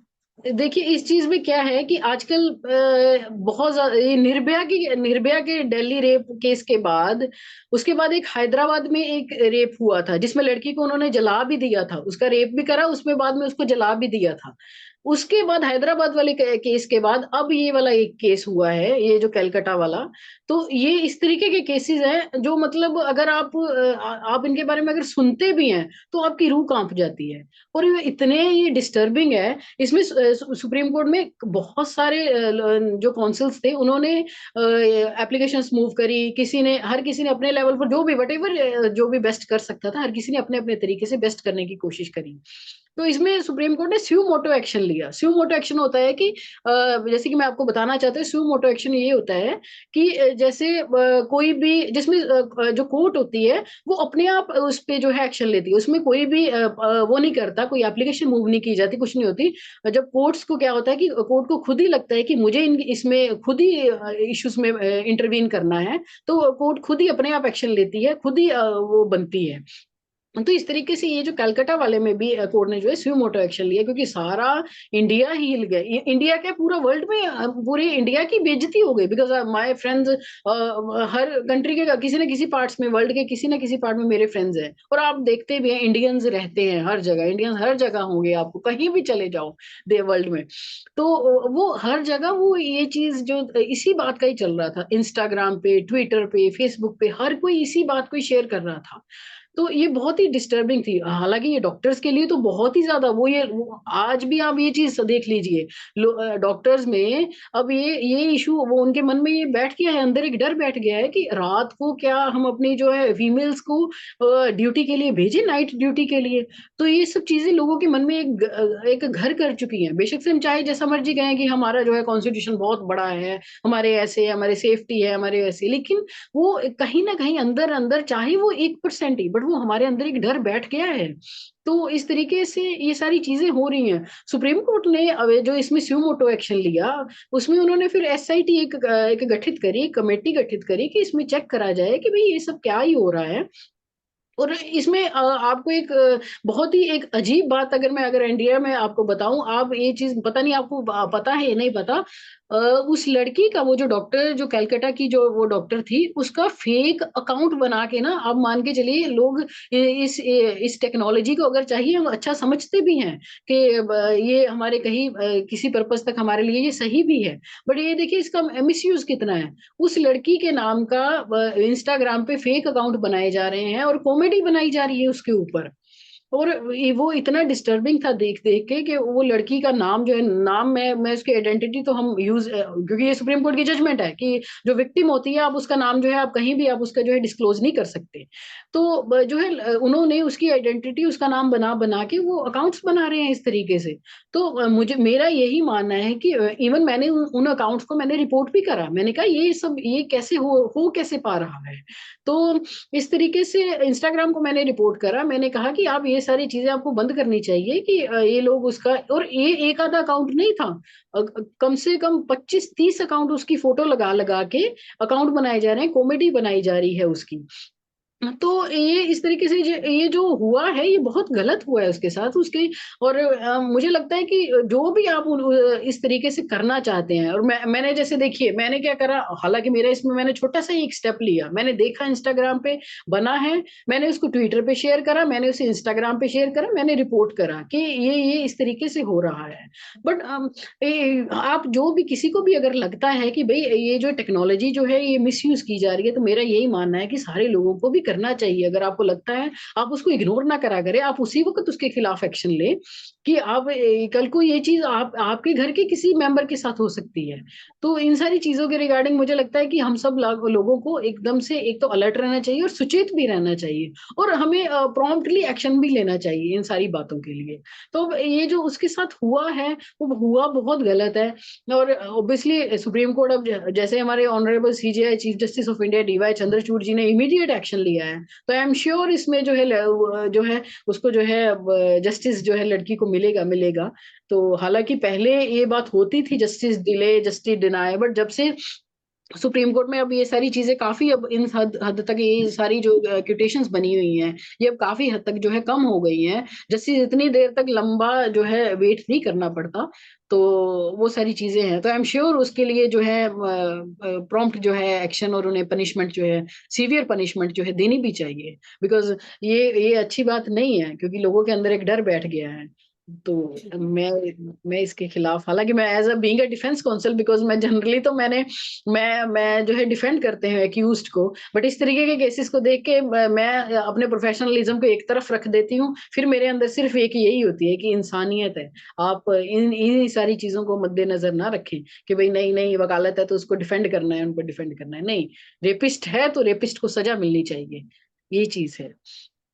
देखिए इस चीज में क्या है कि आजकल बहुत ज्यादा ये निर्भया के दिल्ली रेप केस के बाद, उसके बाद एक हैदराबाद में एक रेप हुआ था जिसमें लड़की को उन्होंने जला भी दिया था, उसका रेप भी करा, उसमें बाद में उसको जला भी दिया था। उसके बाद हैदराबाद वाले केस के बाद अब ये वाला एक केस हुआ है, ये जो कलकत्ता वाला। तो ये इस तरीके के केसेस हैं जो मतलब अगर आप इनके बारे में अगर सुनते भी हैं तो आपकी रूह कांप जाती है। और ये डिस्टर्बिंग है। इसमें सुप्रीम कोर्ट में बहुत सारे जो कौंसिल्स थे उन्होंने एप्लीकेशंस मूव करी, हर किसी ने अपने लेवल पर जो भी वटेवर जो भी बेस्ट कर सकता था, हर किसी ने अपने अपने तरीके से बेस्ट करने की कोशिश करी। तो इसमें सुप्रीम कोर्ट ने स्यू मोटो एक्शन लिया। स्यू मोटो एक्शन होता है कि जैसे कि मैं आपको बताना चाहता हूँ, स्यू मोटो एक्शन ये होता है कि जैसे कोई भी जिसमें जो कोर्ट होती है वो अपने आप उस पे जो है एक्शन लेती है, उसमें कोई भी वो नहीं करता, कोई एप्लीकेशन मूव नहीं की जाती, कुछ नहीं होती। जब कोर्ट्स को क्या होता है कि कोर्ट को खुद ही लगता है कि मुझे इसमें खुद ही इश्यूज में इंटरवीन करना है, तो कोर्ट खुद ही अपने आप एक्शन लेती है, खुद ही वो बनती है। तो इस तरीके से ये जो कलकत्ता वाले में भी कोर्ट ने जो है स्यू मोटो एक्शन लिया, क्योंकि सारा इंडिया ही हिल गया, इंडिया क्या पूरा वर्ल्ड में पूरे इंडिया की बेइज्जती हो गई। Because my friends her country के किसी न किसी पार्ट्स में, वर्ल्ड के किसी न किसी पार्ट में मेरे फ्रेंड्स हैं, और आप देखते भी हैं इंडियंस रहते हैं हर जगह, इंडियंस हर जगह होंगे, आपको कहीं भी चले जाओ दे वर्ल्ड में। तो वो हर जगह वो ये चीज जो इसी बात का ही चल रहा था, इंस्टाग्राम पे, ट्विटर पे, फेसबुक पे, हर कोई इसी बात को ही शेयर कर रहा था। तो ये बहुत ही डिस्टर्बिंग थी। हालांकि ये डॉक्टर्स के लिए तो बहुत ही ज्यादा आज भी आप ये चीज देख लीजिए, डॉक्टर्स में अब ये इशू वो उनके मन में ये बैठ गया है, अंदर एक डर बैठ गया है कि रात को क्या हम अपनी जो है फीमेल्स को ड्यूटी के लिए भेजें, नाइट ड्यूटी के लिए। तो ये सब चीजें लोगों के मन में एक घर कर चुकी हैं। बेशक से हम चाहे जैसा मर्जी कहें कि हमारा जो है कॉन्स्टिट्यूशन बहुत बड़ा है, हमारे ऐसे हमारे सेफ्टी है, हमारे ऐसे, लेकिन वो कहीं ना कहीं अंदर अंदर, चाहे वो 1% ही, बट वो हमारे अंदर एक डर बैठ गया है। तो इस तरीके से ये सारी चीजें हो रही हैं। सुप्रीम कोर्ट ने जो इसमें सुमोटो एक्शन लिया, उसमें उन्होंने फिर एसआईटी एक गठित करी, कमेटी गठित करी कि इसमें चेक करा जाए कि भाई ये सब क्या ही हो रहा है। और इसमें आपको एक बहुत ही एक अजीब बात, अगर इंडिया में आपको बताऊं, आप ये चीज पता नहीं आपको पता है या नहीं पता, उस लड़की का, वो जो डॉक्टर, जो कलकत्ता की जो वो डॉक्टर थी, उसका फेक अकाउंट बना के ना, आप मान के चलिए, लोग इस टेक्नोलॉजी को अगर चाहिए, हम अच्छा समझते भी हैं कि ये हमारे कहीं किसी पर्पज तक हमारे लिए ये सही भी है, बट ये देखिए इसका मिसयूज कितना है। उस लड़की के नाम का इंस्टाग्राम पे फेक अकाउंट बनाए जा रहे हैं और कॉमेडी बनाई जा रही है उसके ऊपर। और वो इतना डिस्टर्बिंग था देख देख के कि वो लड़की का नाम जो है, नाम मैं उसकी आइडेंटिटी तो हम यूज, क्योंकि ये सुप्रीम कोर्ट की जजमेंट है कि जो विक्टिम होती है, आप उसका नाम जो है, आप कहीं भी आप उसका जो है डिस्क्लोज नहीं कर सकते। तो जो है उन्होंने उसकी आइडेंटिटी, उसका नाम बना बना के वो अकाउंट्स बना रहे हैं इस तरीके से। तो मुझे, मेरा यही मानना है कि इवन मैंने उन अकाउंट्स को मैंने रिपोर्ट भी करा, मैंने कहा ये सब ये कैसे हो कैसे पा रहा है। तो इस तरीके से इंस्टाग्राम को मैंने रिपोर्ट करा, मैंने कहा कि आप ये सारी चीजें आपको बंद करनी चाहिए कि ये लोग उसका, और ये एक आधा अकाउंट नहीं था, कम से कम 25-30 अकाउंट उसकी फोटो लगा लगा के अकाउंट बनाए जा रहे हैं, कॉमेडी बनाई जा रही है उसकी। तो ये इस तरीके से ये जो हुआ है, ये बहुत गलत हुआ है उसके साथ उसके। और मुझे लगता है कि जो भी आप इस तरीके से करना चाहते हैं, और मैंने जैसे देखिए मैंने क्या करा, हालांकि मेरा इसमें मैंने छोटा सा ही एक स्टेप लिया, मैंने देखा इंस्टाग्राम पे बना है, मैंने उसको ट्विटर पे शेयर करा, मैंने उसे इंस्टाग्राम पे शेयर करा, मैंने रिपोर्ट करा कि ये इस तरीके से हो रहा है। बट आप जो भी, किसी को भी अगर लगता है कि भाई ये जो टेक्नोलॉजी जो है ये मिसयूज की जा रही है, तो मेरा यही मानना है कि सारे लोगों को भी करना चाहिए। अगर आपको लगता है, आप उसको इग्नोर ना करा करें, आप उसी वक्त उसके खिलाफ एक्शन ले कि आप कल को ये चीज आपके घर के किसी मेंबर के साथ हो सकती है। तो इन सारी चीजों के रिगार्डिंग मुझे लगता है कि हम सब लोगों को एकदम से एक तो अलर्ट रहना चाहिए और सुचेत भी रहना चाहिए, और हमें प्रॉम्प्टली एक्शन भी लेना चाहिए इन सारी बातों के लिए। तो ये जो उसके साथ हुआ है, वो हुआ बहुत गलत है। और ऑब्वियसली सुप्रीम कोर्ट अब जैसे हमारे honourable CJI chief justice of India DY Chandrachud ji ने इमीडिएट एक्शन लिया है, तो आई एम श्योर इसमें जो है उसको जो है जस्टिस जो है लड़की को मिलेगा मिलेगा। तो हालांकि पहले ये बात होती थी, justice delay justice deny, but जब से सुप्रीम कोर्ट में अब ये सारी चीजें काफी, अब इन हद तक ये सारी जो क्यूटेशंस बनी हुई हैं, ये अब काफी हद तक जो है कम हो गई हैं। जस्टिस इतनी देर तक लंबा जो है वेट नहीं करना पड़ता। तो वो सारी चीजें हैं, तो आई एम श्योर उसके लिए जो है प्रॉम्प्ट जो है एक्शन, और उन्हें पनिशमेंट जो है, सीवियर पनिशमेंट जो है देनी भी चाहिए। बिकॉज ये अच्छी बात नहीं है, क्योंकि लोगों के अंदर एक डर बैठ गया है। तो मैं इसके खिलाफ, हालांकि मैं as a being a defence counsel, because मैं जनरली तो मैं जो है डिफेंड करते हैं एक्यूज्ड को, बट इस तरीके के केसेस को देख के मैं अपने प्रोफेशनलिज्म को एक तरफ रख देती हूँ। फिर मेरे अंदर सिर्फ एक यही होती है कि इंसानियत है। आप इन सारी चीजों को मद्देनजर ना रखें कि भाई नहीं नहीं वकालत है तो उसको डिफेंड करना है, उनको डिफेंड करना है, नहीं। रेपिस्ट है तो रेपिस्ट को सजा मिलनी चाहिए, ये चीज है।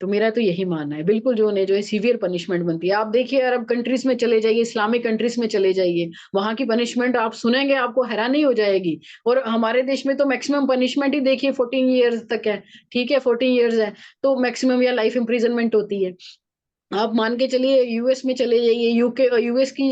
तो मेरा तो यही मानना है, बिल्कुल जो उन्हें जो है सीवियर पनिशमेंट बनती है। आप देखिए अरब कंट्रीज में चले जाइए, इस्लामिक कंट्रीज में चले जाइए, वहां की पनिशमेंट आप सुनेंगे आपको हैरानी हो जाएगी। और हमारे देश में तो मैक्सिमम पनिशमेंट ही देखिए 14 ईयर्स तक है। ठीक है, 14 ईयर्स है तो मैक्सिमम या लाइफ इंप्रिजनमेंट होती है। आप मान के चलिए यूएस में चले जाइए, यूके यूएस की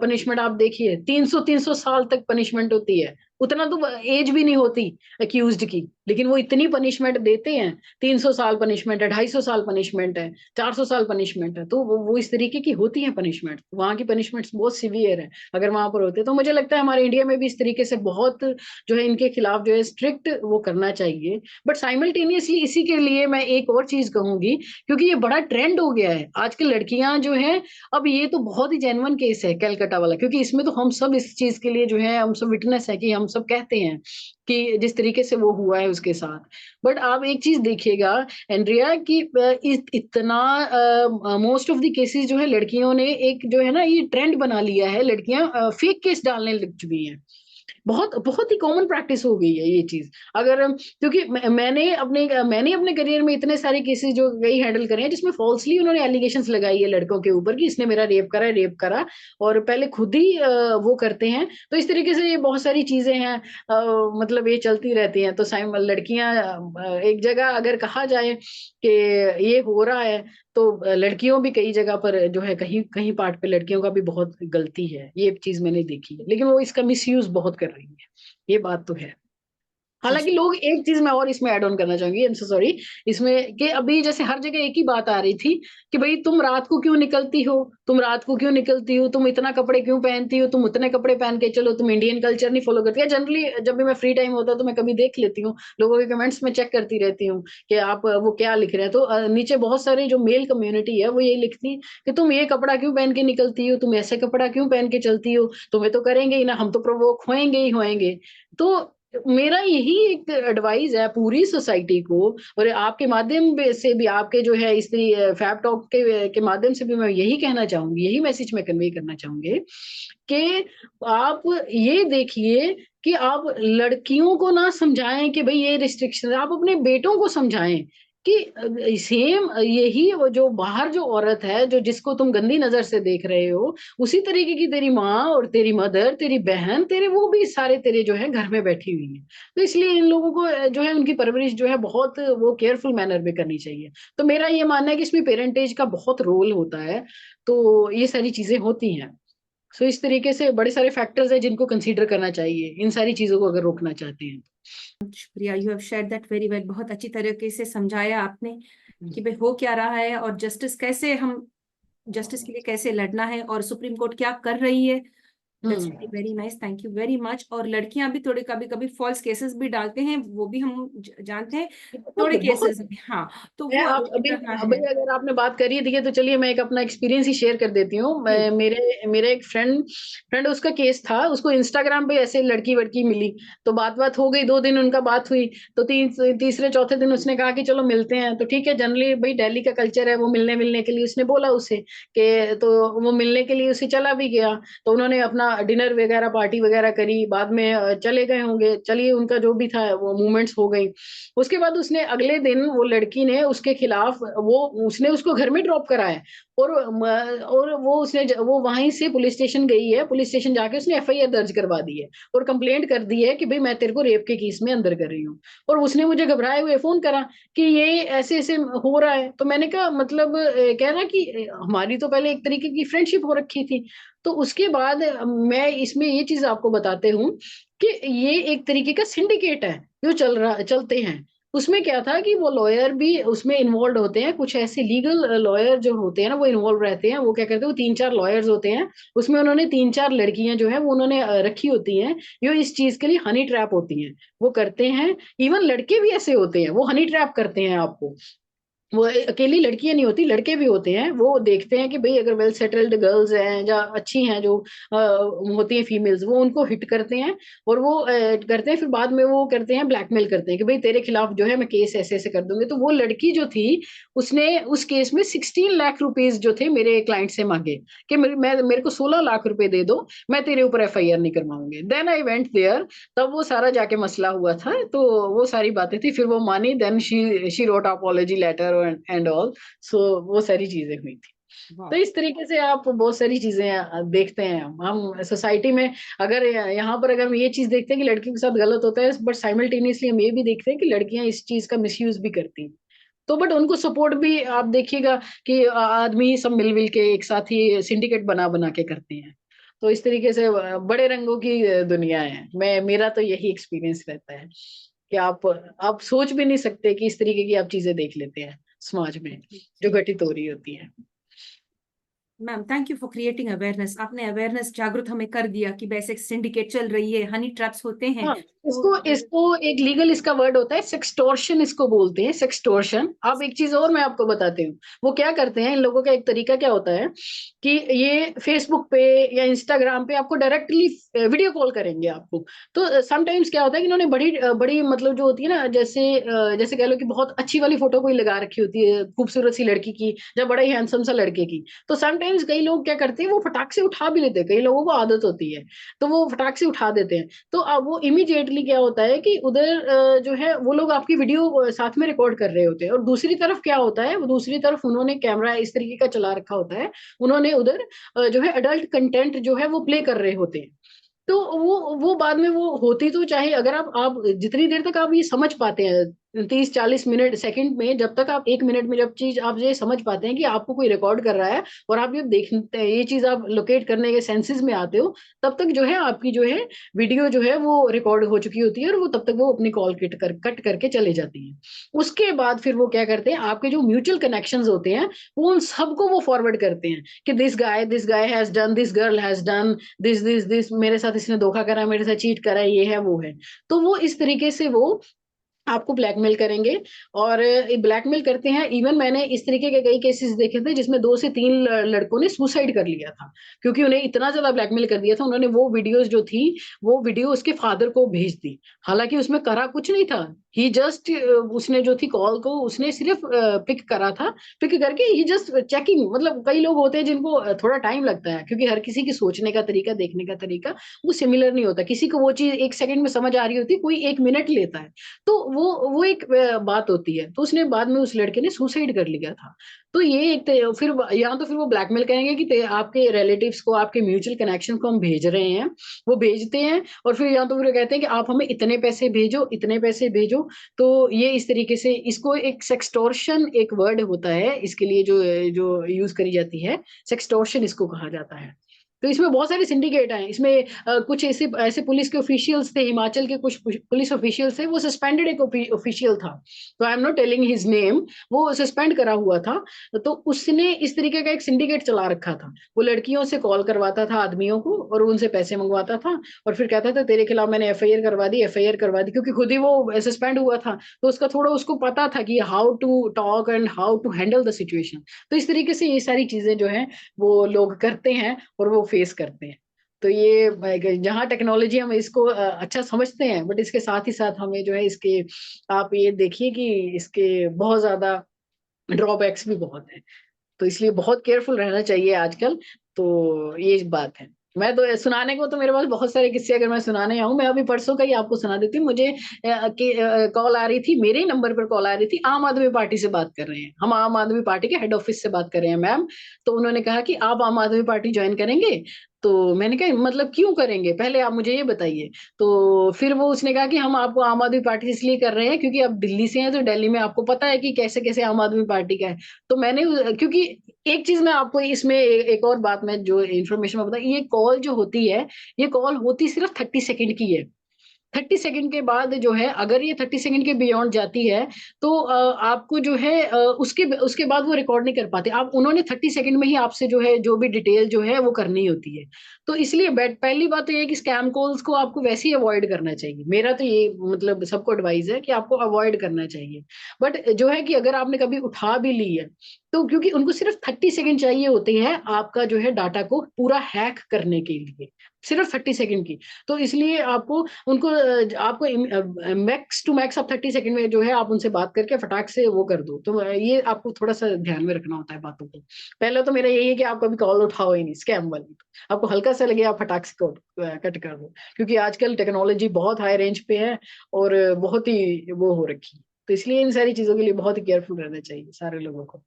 पनिशमेंट आप देखिए, 300 साल तक पनिशमेंट होती है। उतना तो एज भी नहीं होती अक्यूज्ड की, लेकिन वो इतनी पनिशमेंट देते हैं। 300 साल पनिशमेंट है, 250 साल पनिशमेंट है, 400 साल पनिशमेंट है। तो वो इस तरीके की होती है पनिशमेंट, वहां की पनिशमेंट बहुत सीवियर है अगर वहां पर होते। तो मुझे लगता है हमारे इंडिया में भी इस तरीके से बहुत जो है इनके खिलाफ जो है स्ट्रिक्ट वो करना चाहिए। बट साइमल्टेनियसली इसी के लिए मैं एक और चीज कहूंगी, क्योंकि ये बड़ा ट्रेंड हो गया है आजकल लड़कियां जो है। अब ये तो बहुत ही जेन्युइन केस है कलकत्ता वाला, क्योंकि इसमें तो हम सब इस चीज के लिए जो है हम सब विटनेस है, कि हम सब कहते हैं कि जिस तरीके से वो हुआ है उसके साथ। बट आप एक चीज देखिएगा एंड्रिया, कि इतना मोस्ट ऑफ द केसेस जो है लड़कियों ने एक जो है ना ये ट्रेंड बना लिया है, लड़कियां फेक केस डालने लग चुकी हैं। बहुत बहुत ही कॉमन प्रैक्टिस हो गई है ये चीज। अगर क्योंकि मैंने अपने करियर में इतने सारे केसेस जो कई हैंडल करे हैं जिसमें फॉल्सली उन्होंने एलिगेशंस लगाई है लड़कों के ऊपर कि इसने मेरा रेप करा, और पहले खुद ही वो करते हैं। तो इस तरीके से ये बहुत सारी चीजें हैं, मतलब ये चलती रहती हैं। तो साइम लड़कियां एक जगह अगर कहा जाए कि ये हो रहा है, तो लड़कियों भी कई जगह पर जो है कहीं कहीं पार्ट पे लड़कियों का भी बहुत गलती है, ये चीज मैंने देखी है। लेकिन वो इसका मिसयूज बहुत कर रही है, ये बात तो है। हालांकि लोग, एक चीज मैं और इसमें ऐड ऑन करना चाहूंगी, आई एम सो सॉरी, इसमें कि अभी जैसे हर जगह एक ही बात आ रही थी कि भाई तुम रात को क्यों निकलती हो, तुम रात को क्यों निकलती हो, तुम इतना कपड़े क्यों पहनती हो, तुम उतने कपड़े पहन के चलो, तुम इंडियन कल्चर नहीं फॉलो करती है। जनरली जब भी मैं फ्री टाइम होता है तो मैं कभी देख लेती हूँ, लोगों के कमेंट्स में चेक करती रहती हूँ कि आप वो क्या लिख रहे हैं। तो नीचे बहुत सारे जो मेल कम्युनिटी है वो ये लिखती कि तुम ये कपड़ा क्यों पहन के निकलती हो, तुम ऐसे कपड़ा क्यों पहन के चलती हो, तुम्हें तो करेंगे ही ना, हम तो प्रोवोक होएंगे ही होएंगे। तो मेरा यही एक एडवाइस है पूरी सोसाइटी को, और आपके माध्यम से भी, आपके जो है इस फैब टॉक के माध्यम से भी मैं यही कहना चाहूंगी, यही मैसेज मैं कन्वे करना चाहूंगी कि आप ये देखिए कि आप लड़कियों को ना समझाएं कि भाई ये रिस्ट्रिक्शन, आप अपने बेटों को समझाएं कि सेम यही वो जो बाहर जो औरत है, जो जिसको तुम गंदी नजर से देख रहे हो, उसी तरीके की तेरी माँ और तेरी मदर, तेरी बहन, तेरे वो भी सारे तेरे जो है घर में बैठी हुई है। तो इसलिए इन लोगों को जो है उनकी परवरिश जो है बहुत वो केयरफुल मैनर में करनी चाहिए। तो मेरा ये मानना है कि इसमें पेरेंटेज का बहुत रोल होता है। तो ये सारी चीजें होती हैं। सो इस तरीके से बड़े सारे फैक्टर्स हैं जिनको कंसीडर करना चाहिए इन सारी चीजों को अगर रोकना चाहते हैं। शुक्रिया, you have share that very well. बहुत अच्छी तरीके से समझाया आपने कि भाई हो क्या रहा है और जस्टिस के लिए कैसे लड़ना है और सुप्रीम कोर्ट क्या कर रही है। That's hmm. Very nice, thank you very much. और लड़कियां भी थोड़े कभी कभी फॉल्स केसेस भी डालते हैं, वो भी हम जानते हैं, बहुत थोड़े बहुत केसेस में। हाँ, तो मैं वो आप अवॉइड अभी करना अभी है। अगर आपने बात करी थी तो चलिए मैं एक अपना एक्सपीरियंस ही शेयर कर देती हूँ। जी। मैं मेरे एक फ्रेंड उसका केस था, उसको इंस्टाग्राम पे ऐसे लड़की वड़की मिली, तो बात बात हो गई, 2 दिन उनका बात हुई। तो तीसरे चौथे दिन उसने कहा कि चलो मिलते हैं। तो ठीक है, जनरली भाई दिल्ली का कल्चर है, वो मिलने मिलने के लिए उसने बोला उसे कि, तो वो मिलने के लिए उसे चला भी गया। तो उन्होंने अपना डिनर वगैरह पार्टी वगैरह करी, बाद में चले गए होंगे, चलिए उनका जो भी था वो मूवमेंट्स हो गई। उसके बाद उसने अगले दिन वो लड़की ने उसके खिलाफ वो उसने उसको घर में ड्रॉप कराया, और वो वहीं से पुलिस स्टेशन गई है, पुलिस स्टेशन जाके उसने एफआईआर दर्ज करवा दी है और कंप्लेंट कर दी है कि भाई मैं तेरे को रेप के केस में अंदर कर रही हूँ। और उसने मुझे घबराए हुए फोन करा कि ये ऐसे ऐसे हो रहा है। तो मैंने कहा मतलब कह रहा कि हमारी तो पहले एक तरीके की फ्रेंडशिप हो रखी थी। तो उसके बाद मैं इसमें ये चीज आपको बताते हूँ कि ये एक तरीके का सिंडिकेट है जो चलते हैं। उसमें क्या था कि वो लॉयर भी उसमें इन्वॉल्व होते हैं, कुछ ऐसे लीगल लॉयर जो होते हैं ना वो इन्वॉल्व रहते हैं। वो क्या करते हैं, वो 3-4 लॉयर्स होते हैं, उसमें उन्होंने 3-4 लड़कियां जो है वो उन्होंने रखी होती हैं, जो इस चीज के लिए हनी ट्रैप होती हैं, वो करते हैं। इवन लड़के भी ऐसे होते हैं, वो हनी ट्रैप करते हैं आपको। वो अकेली लड़कियां नहीं होती, लड़के भी होते हैं। वो देखते हैं कि भाई अगर वेल सेटल्ड गर्ल्स हैं या अच्छी हैं जो होती हैं फीमेल्स, वो उनको हिट करते हैं और वो करते हैं। फिर बाद में वो करते हैं, ब्लैकमेल करते हैं कि भाई तेरे खिलाफ जो है मैं केस ऐसे ऐसे कर दूंगी। तो वो लड़की जो थी उसने उस केस में 16 लाख रुपीज जो थे मेरे क्लाइंट से मांगे कि मेरे को 16 लाख रुपए दे दो, मैं तेरे ऊपर एफआईआर नहीं करवाऊंगी। देन आई वेंट देयर, तब वो सारा जाके मसला हुआ था। तो वो सारी बातें थी, फिर वो मानी, then she wrote apology letter and all. So वो सारी चीजें हुई थी। तो वाह। इस तरीके से आप बहुत सारी चीजें देखते हैं हम सोसाइटी में। अगर यहाँ पर अगर हम ये चीज देखते हैं कि लड़कियों के साथ गलत होता है, बट साइमल्टेनियसली हम ये भी देखते हैं कि लड़कियां इस चीज का मिसयूज भी करती हैं। तो बट उनको सपोर्ट भी आप देखिएगा कि आदमी सब मिलविल के एक साथ ही सिंडिकेट बना बना के करते हैं। तो इस तरीके से बड़े रंगों की दुनिया है। मेरा तो यही एक्सपीरियंस रहता है कि आप सोच भी नहीं सकते कि इस तरीके की आप चीजें देख लेते हैं समाज में जो घटित हो रही होती है। Ma'am, thank you for creating awareness. आपने अवेयरनेस जागृत हमें कर दिया कि वैसे सिंडिकेट चल रही है, हनी ट्रैप्स होते हैं। हाँ, इसको इसको एक लीगल इसका वर्ड होता है सेक्सटोर्शन, इसको बोलते हैं सेक्सटोर्शन। अब एक चीज और मैं आपको बताती हूँ, वो क्या करते हैं इन लोगों का एक तरीका क्या होता है कि ये फेसबुक पे या इंस्टाग्राम पे आपको डायरेक्टली वीडियो कॉल करेंगे आपको। तो समटाइम्स क्या होता है कि इन्होंने बड़ी मतलब जो होती है ना, जैसे कह लो कि बहुत अच्छी वाली फोटो कोई लगा रखी होती है खूबसूरत सी लड़की की या बड़ा ही हैंडसम सा लड़के की, तो समटाइम्स कई लोग क्या करते हैं वो फटाक से उठा भी लेते हैं, कई लोगों को आदत होती है, तो वो फटाक से उठा देते हैं। तो अब वो इमीडिएटली क्या होता है कि उधर जो है वो लोग आपकी वीडियो साथ में रिकॉर्ड कर रहे होते हैं, और दूसरी तरफ क्या होता है, वो दूसरी तरफ उन्होंने कैमरा इस तरीके का चला रखा होता है, उन्होंने उधर जो है अडल्ट कंटेंट जो है वो प्ले कर रहे होते हैं। तो वो बाद में वो होती तो चाहे अगर आप जितनी देर तक आप ये समझ पाते हैं 30-40 मिनट सेकंड में, जब तक आप 1 मिनट में जब चीज आप ये समझ पाते हैं कि आपको कोई रिकॉर्ड कर रहा है और आप ये देखते हैं, ये चीज आप लोकेट करने के सेंसेस में आते हो, तब तक जो है आपकी जो है वीडियो जो है वो रिकॉर्ड हो चुकी होती है, और वो तब तक वो अपनी कॉल कट करके चले जाती है। उसके बाद फिर वो क्या करते हैं, आपके जो म्यूचुअल कनेक्शंस होते हैं वो उन सबको वो फॉरवर्ड करते हैं कि this guy has done, this girl has done this, मेरे साथ इसने धोखा करा, मेरे साथ चीट करा, ये है वो है। तो वो इस तरीके से वो आपको ब्लैकमेल करेंगे, और ब्लैकमेल करते हैं। इवन मैंने इस तरीके के कई केसेस देखे थे जिसमें 2 से 3 लड़कों ने सुसाइड कर लिया था, क्योंकि उन्हें इतना ज्यादा ब्लैकमेल कर दिया था। उन्होंने वो वीडियोस जो थी वो वीडियो उसके फादर को भेज दी, हालांकि उसमें करा कुछ नहीं था। ही जस्ट उसने जो थी कॉल को उसने सिर्फ पिक करा था, पिक करके ही जस्ट चेकिंग। मतलब कई लोग होते हैं जिनको थोड़ा टाइम लगता है, क्योंकि हर किसी की सोचने का तरीका, देखने का तरीका वो सिमिलर नहीं होता। किसी को वो चीज 1 सेकंड में समझ आ रही होती, कोई 1 मिनट लेता है। तो वो एक बात होती है। तो उसने बाद में उस लड़के ने सुसाइड कर लिया था। तो ये एक फिर यहाँ तो फिर वो ब्लैकमेल करेंगे कि आपके रिलेटिव्स को, आपके म्यूचुअल कनेक्शन को हम भेज रहे हैं, वो भेजते हैं, और फिर यहाँ तो फिर कहते हैं कि आप हमें इतने पैसे भेजो, इतने पैसे भेजो। तो ये इस तरीके से, इसको एक सेक्सटोर्शन एक वर्ड होता है इसके लिए जो जो यूज करी जाती है, सेक्सटोर्शन इसको कहा जाता है। तो इसमें बहुत सारे सिंडिकेट हैं। इसमें कुछ ऐसे ऐसे पुलिस के ऑफिशियल्स थे, हिमाचल के कुछ पुलिस ऑफिशियल्स थे, वो सस्पेंडेड एक ऑफिशियल था, तो I am not telling his name, वो सस्पेंड करा हुआ था। तो उसने इस तरीके का एक सिंडिकेट चला रखा था। वो लड़कियों से कॉल करवाता था आदमियों को, और उनसे पैसे मंगवाता था, और फिर कहता था तेरे खिलाफ मैंने एफआईआर करवा दी, एफआईआर करवा दी, क्योंकि खुद ही वो सस्पेंड हुआ था। तो उसका थोड़ा उसको पता था कि how to talk and how to handle the situation. तो इस तरीके से ये सारी चीजें जो है वो लोग करते हैं और वो फेस करते हैं। तो ये जहाँ टेक्नोलॉजी हम इसको अच्छा समझते हैं, बट इसके साथ ही साथ हमें जो है इसके, आप ये देखिए कि इसके बहुत ज्यादा ड्रॉबैक्स भी बहुत हैं। तो इसलिए बहुत केयरफुल रहना चाहिए आजकल। तो ये बात है। मैं तो सुनाने को तो मेरे पास बहुत सारे किस्से, अगर मैं सुनाने आऊं, मैं अभी परसों का ही आपको सुना देती हूँ। मुझे कॉल आ रही थी, मेरे ही नंबर पर कॉल आ रही थी, आम आदमी पार्टी से बात कर रहे हैं हम, आम आदमी पार्टी के हेड ऑफिस से बात कर रहे हैं मैम। तो उन्होंने कहा कि आप आम आदमी पार्टी ज्वाइन करेंगे। तो मैंने कहा मतलब क्यों करेंगे, पहले आप मुझे ये बताइए। तो फिर वो उसने कहा कि हम आपको आम आदमी पार्टी से इसलिए कर रहे हैं क्योंकि आप दिल्ली से हैं, तो दिल्ली में आपको पता है कि कैसे कैसे आम आदमी पार्टी का है। तो मैंने क्योंकि एक चीज मैं आपको इसमें एक और बात मैं जो इन्फॉर्मेशन में बता, ये कॉल जो होती है, ये कॉल होती सिर्फ 30 सेकंड की है। 30 सेकंड के बाद जो है, अगर ये 30 सेकंड के बियॉन्ड जाती है, तो आपको जो है उसके उसके बाद वो रिकॉर्ड नहीं कर पाते आप। उन्होंने 30 सेकंड में ही आपसे जो है जो भी डिटेल जो है वो करनी होती है। तो इसलिए पहली बात तो ये है कि स्कैम कॉल्स को आपको वैसे ही अवॉइड करना चाहिए। मेरा तो ये मतलब सबको एडवाइस है कि आपको अवॉइड करना चाहिए। बट जो है कि अगर आपने कभी उठा भी ली है, तो क्योंकि उनको सिर्फ 30 सेकंड चाहिए होते हैं आपका जो है डाटा को पूरा हैक करने के लिए, सिर्फ 30 सेकंड की। तो इसलिए आपको उनको आपको मैक्स टू मैक्स आप 30 सेकंड में जो है आप उनसे बात करके फटाक से वो कर दो। तो ये आपको थोड़ा सा ध्यान में रखना होता है बातों को। पहले तो मेरा यही है कि आप कभी कॉल उठाओ ही नहीं स्कैम वाली। तो आपको हल्का सा लगे आप फटाक से कट कर दो, क्योंकि आजकल टेक्नोलॉजी बहुत हाई रेंज पे है और बहुत ही वो हो रखी है। तो इसलिए इन सारी चीजों के लिए बहुत ही केयरफुल रहना चाहिए सारे लोगों को।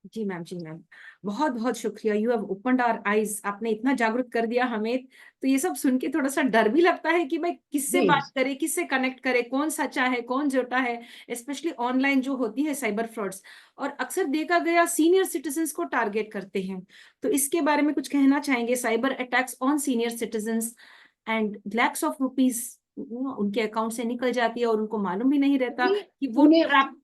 जी मैम, जी मैम, बहुत बहुत शुक्रिया। You have opened our eyes, आपने इतना जागरूक कर दिया हमें। तो ये सब सुन के थोड़ा सा डर भी लगता है कि भाई किससे जी बात करे, किससे कनेक्ट करे, कौन सच्चा है कौन झूठा है, स्पेशली ऑनलाइन जो होती है साइबर फ्रॉड्स। और अक्सर देखा गया सीनियर सिटीजन्स को टारगेट करते हैं। तो इसके बारे में कुछ कहना चाहेंगे, cyber attacks on senior citizens and lakhs of rupees उनके अकाउंट से निकल जाती है और उनको मालूम भी नहीं रहता जी, कि वो उन्हें ट्रैप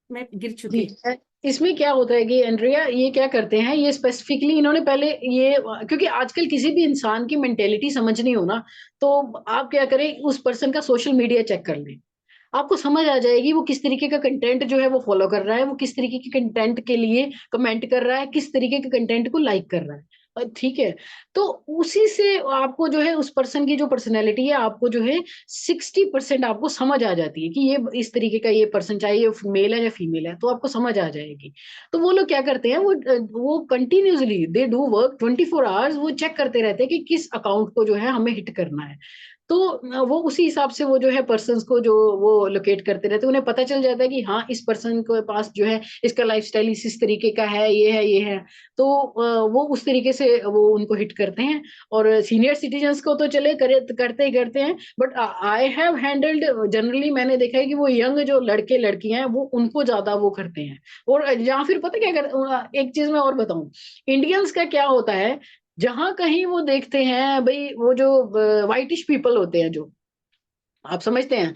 में गिर जी चुके हैं। इसमें क्या होता है कि एंड्रिया ये क्या करते हैं, ये स्पेसिफिकली इन्होंने पहले ये, क्योंकि आजकल किसी भी इंसान की मेंटेलिटी समझनी हो ना, तो आप क्या करें, उस पर्सन का सोशल मीडिया चेक कर लें। आपको समझ आ जाएगी वो किस तरीके का कंटेंट जो है वो फॉलो कर रहा है, वो किस तरीके के कंटेंट के लिए कमेंट कर रहा है, किस तरीके के कंटेंट को लाइक कर रहा है। ठीक है, तो उसी से आपको जो है उस पर्सन की जो पर्सनैलिटी है, आपको जो है 60% आपको समझ आ जाती है कि ये इस तरीके का ये पर्सन, चाहे ये मेल है या फीमेल है, तो आपको समझ आ जाएगी। तो वो लोग क्या करते हैं, वो continuously they do work 24 hours, वो चेक करते रहते हैं कि किस अकाउंट को जो है हमें हिट करना है। तो वो उसी हिसाब से वो जो है पर्सन्स को जो वो लोकेट करते रहते हैं, उन्हें पता चल जाता है कि हाँ, इस पर्सन के पास जो है इसका लाइफस्टाइल इस तरीके का है, ये है, ये है। तो वो उस तरीके से वो उनको हिट करते हैं। और सीनियर सिटीजन्स को तो चले करते ही करते हैं, but I have handled, generally मैंने देखा है कि वो यंग जो लड़के लड़कियां हैं वो उनको ज्यादा वो करते हैं। और या फिर पता क्या एक चीज मैं और बताऊं, इंडियंस का क्या होता है, जहां कहीं वो देखते हैं भाई, वो जो व्हाइटिश पीपल होते हैं, जो आप समझते हैं,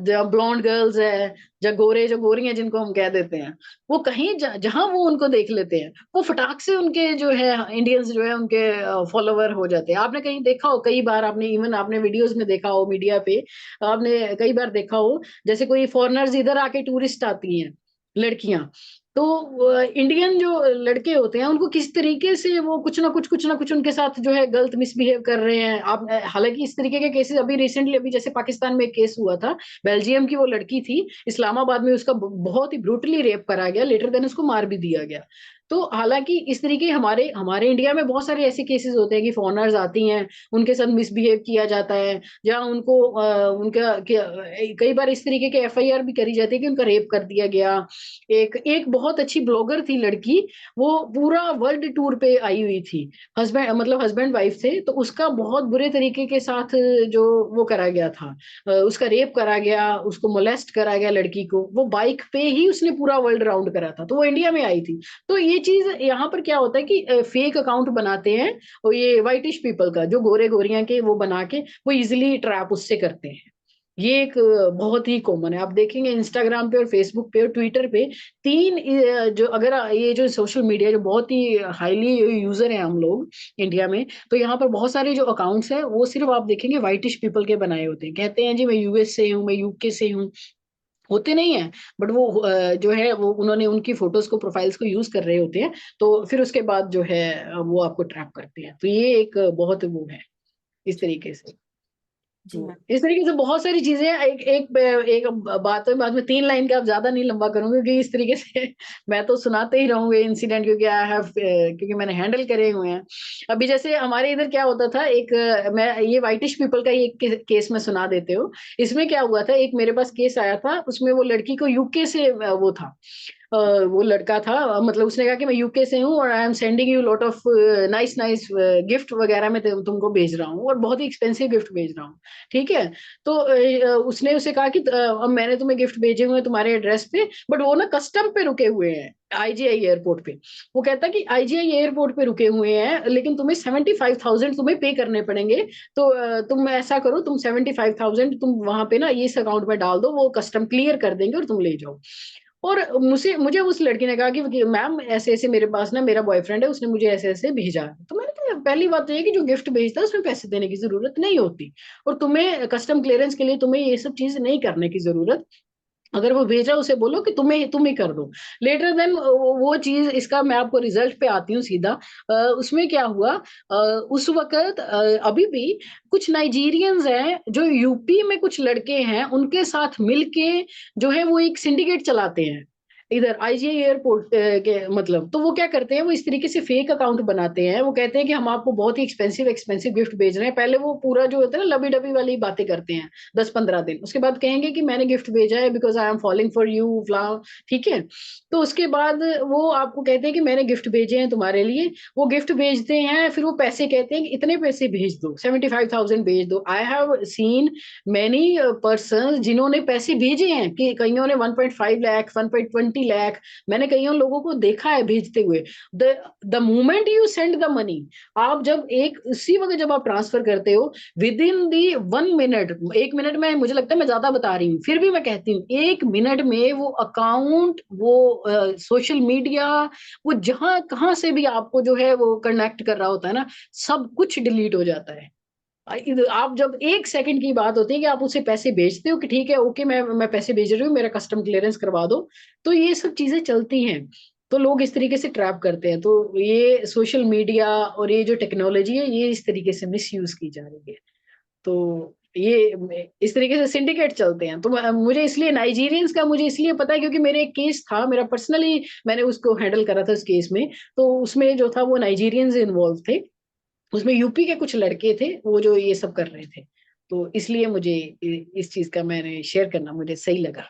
जो ब्लॉन्ड गर्ल्स है, जो गोरे जो गोरी हैं जिनको हम कह देते हैं, वो कहीं जहां वो उनको देख लेते हैं, वो फटाक से उनके जो है इंडियंस जो है उनके फॉलोवर हो जाते हैं। आपने कहीं देखा हो, कई बार आपने इवन आपने वीडियोस में देखा हो, मीडिया पे आपने कई बार देखा हो, जैसे कोई फॉरेनर्स इधर आके टूरिस्ट आती हैं लड़कियां, तो इंडियन जो लड़के होते हैं उनको किस तरीके से वो कुछ ना कुछ उनके साथ जो है गलत मिसबिहेव कर रहे हैं। आप हालांकि इस तरीके के केसेस अभी रिसेंटली, अभी जैसे पाकिस्तान में एक केस हुआ था, बेल्जियम की वो लड़की थी, इस्लामाबाद में उसका बहुत ही ब्रूटली रेप करा गया, लेटर देन उसको मार भी दिया गया। तो हालांकि इस तरीके हमारे हमारे इंडिया में बहुत सारे ऐसे केसेस होते हैं कि फॉरेनर्स आती हैं, उनके साथ मिसबिहेव किया जाता है, जहाँ उनको कई बार इस तरीके के एफआईआर भी करी जाती है कि उनका रेप कर दिया गया। एक एक बहुत अच्छी ब्लॉगर थी लड़की, वो पूरा वर्ल्ड टूर पे आई हुई थी, हस्बैंड मतलब हस्बैंड वाइफ थे, तो उसका बहुत बुरे तरीके के साथ जो वो करा गया था, उसका रेप करा गया, उसको मोलेस्ट करा गया लड़की को, वो बाइक पे ही उसने पूरा वर्ल्ड राउंड करा था, तो वो इंडिया में आई थी। तो ये चीज यहाँ पर क्या होता है कि फेक अकाउंट बनाते हैं, और ये व्हाइटिश पीपल का जो गोरे गोरियां के वो बना के वो इजिली ट्रैप उससे करते हैं। ये एक बहुत ही कॉमन है, आप देखेंगे इंस्टाग्राम पे और फेसबुक पे और ट्विटर पे, तीन जो अगर ये जो सोशल मीडिया जो बहुत ही हाईली यूजर है हम लोग इंडिया में, तो यहाँ पर बहुत सारे जो अकाउंट्स हैं वो सिर्फ आप देखेंगे व्हाइटिश पीपल के बनाए होते हैं, कहते हैं जी मैं यूएस से हूँ, मैं यूके से हूँ, होते नहीं है, बट वो जो है वो उन्होंने उनकी फोटोज को प्रोफाइल्स को यूज कर रहे होते हैं, तो फिर उसके बाद जो है वो आपको ट्रैप करते हैं। तो ये एक बहुत वो है इस तरीके से। जी मैम। इस तरीके से बहुत सारी चीजें हैं। एक बात है, बाद में 3 लाइन का आप ज्यादा नहीं लंबा करूंगी, क्योंकि इस तरीके से मैं तो सुनाते ही रहूंगे इंसिडेंट, क्योंकि आई हैव क्योंकि मैंने हैंडल करे हुए हैं। अभी जैसे हमारे इधर क्या होता था, एक मैं ये व्हाइटिश पीपल का ही एक केस में सुना देते हो। इसमें क्या हुआ था, एक मेरे पास केस आया था, उसमें वो लड़की को यूके से वो था, वो लड़का था, मतलब उसने कहा कि मैं यूके से हूँ और I am sending you lot of nice nice gift वगैरह मैं तुमको भेज रहा हूँ, और बहुत ही एक्सपेंसिव गिफ्ट भेज रहा हूँ। ठीक है, तो उसने उसे कहा कि अब मैंने तुम्हें गिफ्ट भेजे हुए हैं तुम्हारे एड्रेस पे, बट वो ना कस्टम पे रुके हुए हैं, आईजीआई एयरपोर्ट पे। वो कहता कि आईजीआई एयरपोर्ट पे रुके हुए हैं, लेकिन तुम्हें 75,000 तुम्हें पे करने पड़ेंगे। तो तुम ऐसा करो, तुम 75,000 तुम वहां पे ना इस अकाउंट में डाल दो, वो कस्टम क्लियर कर देंगे और तुम ले जाओ। और मुझे मुझे उस लड़की ने कहा कि मैम ऐसे ऐसे मेरे पास ना मेरा बॉयफ्रेंड है, उसने मुझे ऐसे ऐसे भेजा है। तो मैंने कहा पहली बात तो ये कि जो गिफ्ट भेजता है उसमें पैसे देने की जरूरत नहीं होती, और तुम्हें कस्टम क्लियरेंस के लिए तुम्हें ये सब चीज नहीं करने की जरूरत। अगर वो भेजा उसे बोलो कि तुम ही कर दो। लेटर देन वो चीज, इसका मैं आपको रिजल्ट पे आती हूँ सीधा। उसमें क्या हुआ, उस वक्त अभी भी कुछ नाइजीरियंस हैं जो यूपी में कुछ लड़के हैं उनके साथ मिलके जो है वो एक सिंडिकेट चलाते हैं इधर आईजीआई एयरपोर्ट के, मतलब तो वो क्या करते हैं, वो इस तरीके से फेक अकाउंट बनाते हैं, वो कहते हैं कि हम आपको बहुत ही एक्सपेंसिव एक्सपेंसिव गिफ्ट भेज रहे हैं। पहले वो पूरा जो होता है ना लबी डबी वाली बातें करते हैं 10-15 दिन, उसके बाद कहेंगे कि मैंने गिफ्ट भेजा है because I am following for you फ्ला। ठीक है, तो उसके बाद वो आपको कहते हैं कि मैंने गिफ्ट भेजे हैं तुम्हारे लिए, वो गिफ्ट भेजते हैं, फिर वो पैसे कहते हैं कि इतने पैसे भेज दो, 75,000 भेज दो। I have seen many person जिन्होंने पैसे भेजे हैं, कि कईयों ने 1.5 लाख 1.20 20 लाख, मैंने कईयों लोगों को देखा है भेजते हुए। The moment you send the money, आप जब एक उसी वक्त जब आप ट्रांसफर करते हो, with in the 1 minute, 1 minute में मुझे लगता है मैं ज्यादा बता रही हूँ, फिर भी मैं कहती हूँ 1 मिनट में वो अकाउंट, वो सोशल मीडिया, वो जहां कहाँ से भी आपको जो है वो कनेक्ट कर रहा होता है ना, सब कुछ डिलीट हो जाता है। आप जब 1 सेकंड की बात होती है कि आप उसे पैसे भेजते हो कि ठीक है, ओके, मैं पैसे भेज रही हूँ, मेरा कस्टम क्लियरेंस करवा दो, तो ये सब चीजें चलती हैं। तो लोग इस तरीके से ट्रैप करते हैं। तो ये सोशल मीडिया और ये जो टेक्नोलॉजी है, ये इस तरीके से मिस यूज की जा रही है। तो ये इस तरीके से सिंडिकेट चलते हैं। तो मुझे इसलिए नाइजीरियंस का मुझे इसलिए पता है, क्योंकि मेरे एक केस था, मेरा पर्सनली मैंने उसको हैंडल करा था उस केस में। तो उसमें जो था वो नाइजीरियंस इन्वॉल्व थे, उसमें यूपी के कुछ लड़के थे, वो जो ये सब कर रहे थे। तो इसलिए मुझे इस चीज का मैंने शेयर करना मुझे सही लगा।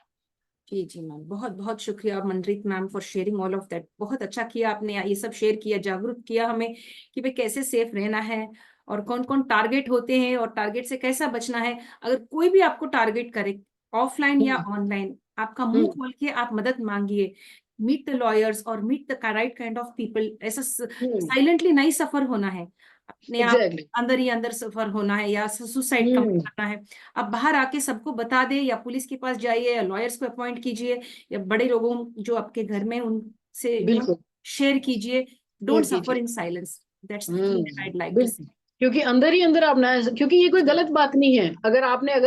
जी जी मैम, बहुत बहुत शुक्रिया Manreet ma'am for sharing all of that. बहुत अच्छा किया आपने ये सब शेयर किया, जागरूक किया हमें कि भाई कैसे सेफ रहना है और कौन कौन टारगेट होते हैं और टारगेट से कैसा बचना है। अगर कोई भी आपको टारगेट करे, ऑफलाइन या हम्म। ऑनलाइन, आपका मुंह हम्म। खोल के आप मदद मांगिए। मीट द लॉयर्स और meet the right kind of people. ऐसा हम्म। साइलेंटली नहीं सफर होना है, अपने आप एग्जैक्टली। अंदर ही अंदर सफर होना है या सुसाइड कमिट हम्म। करना है। अब बाहर आके सबको बता दे, या पुलिस के पास जाइए या लॉयर्स को अपॉइंट कीजिए, या बड़े लोगों जो आपके घर में उनसे बिल्कुल। शेयर कीजिए। डोंट शेयर सफर कीजिए। In silence, that's the thing that hmm. I'd like to बिल्कुल। से। क्योंकि अंदर ही अंदर आप ना, क्योंकि ये कोई गलत बात नहीं है। अगर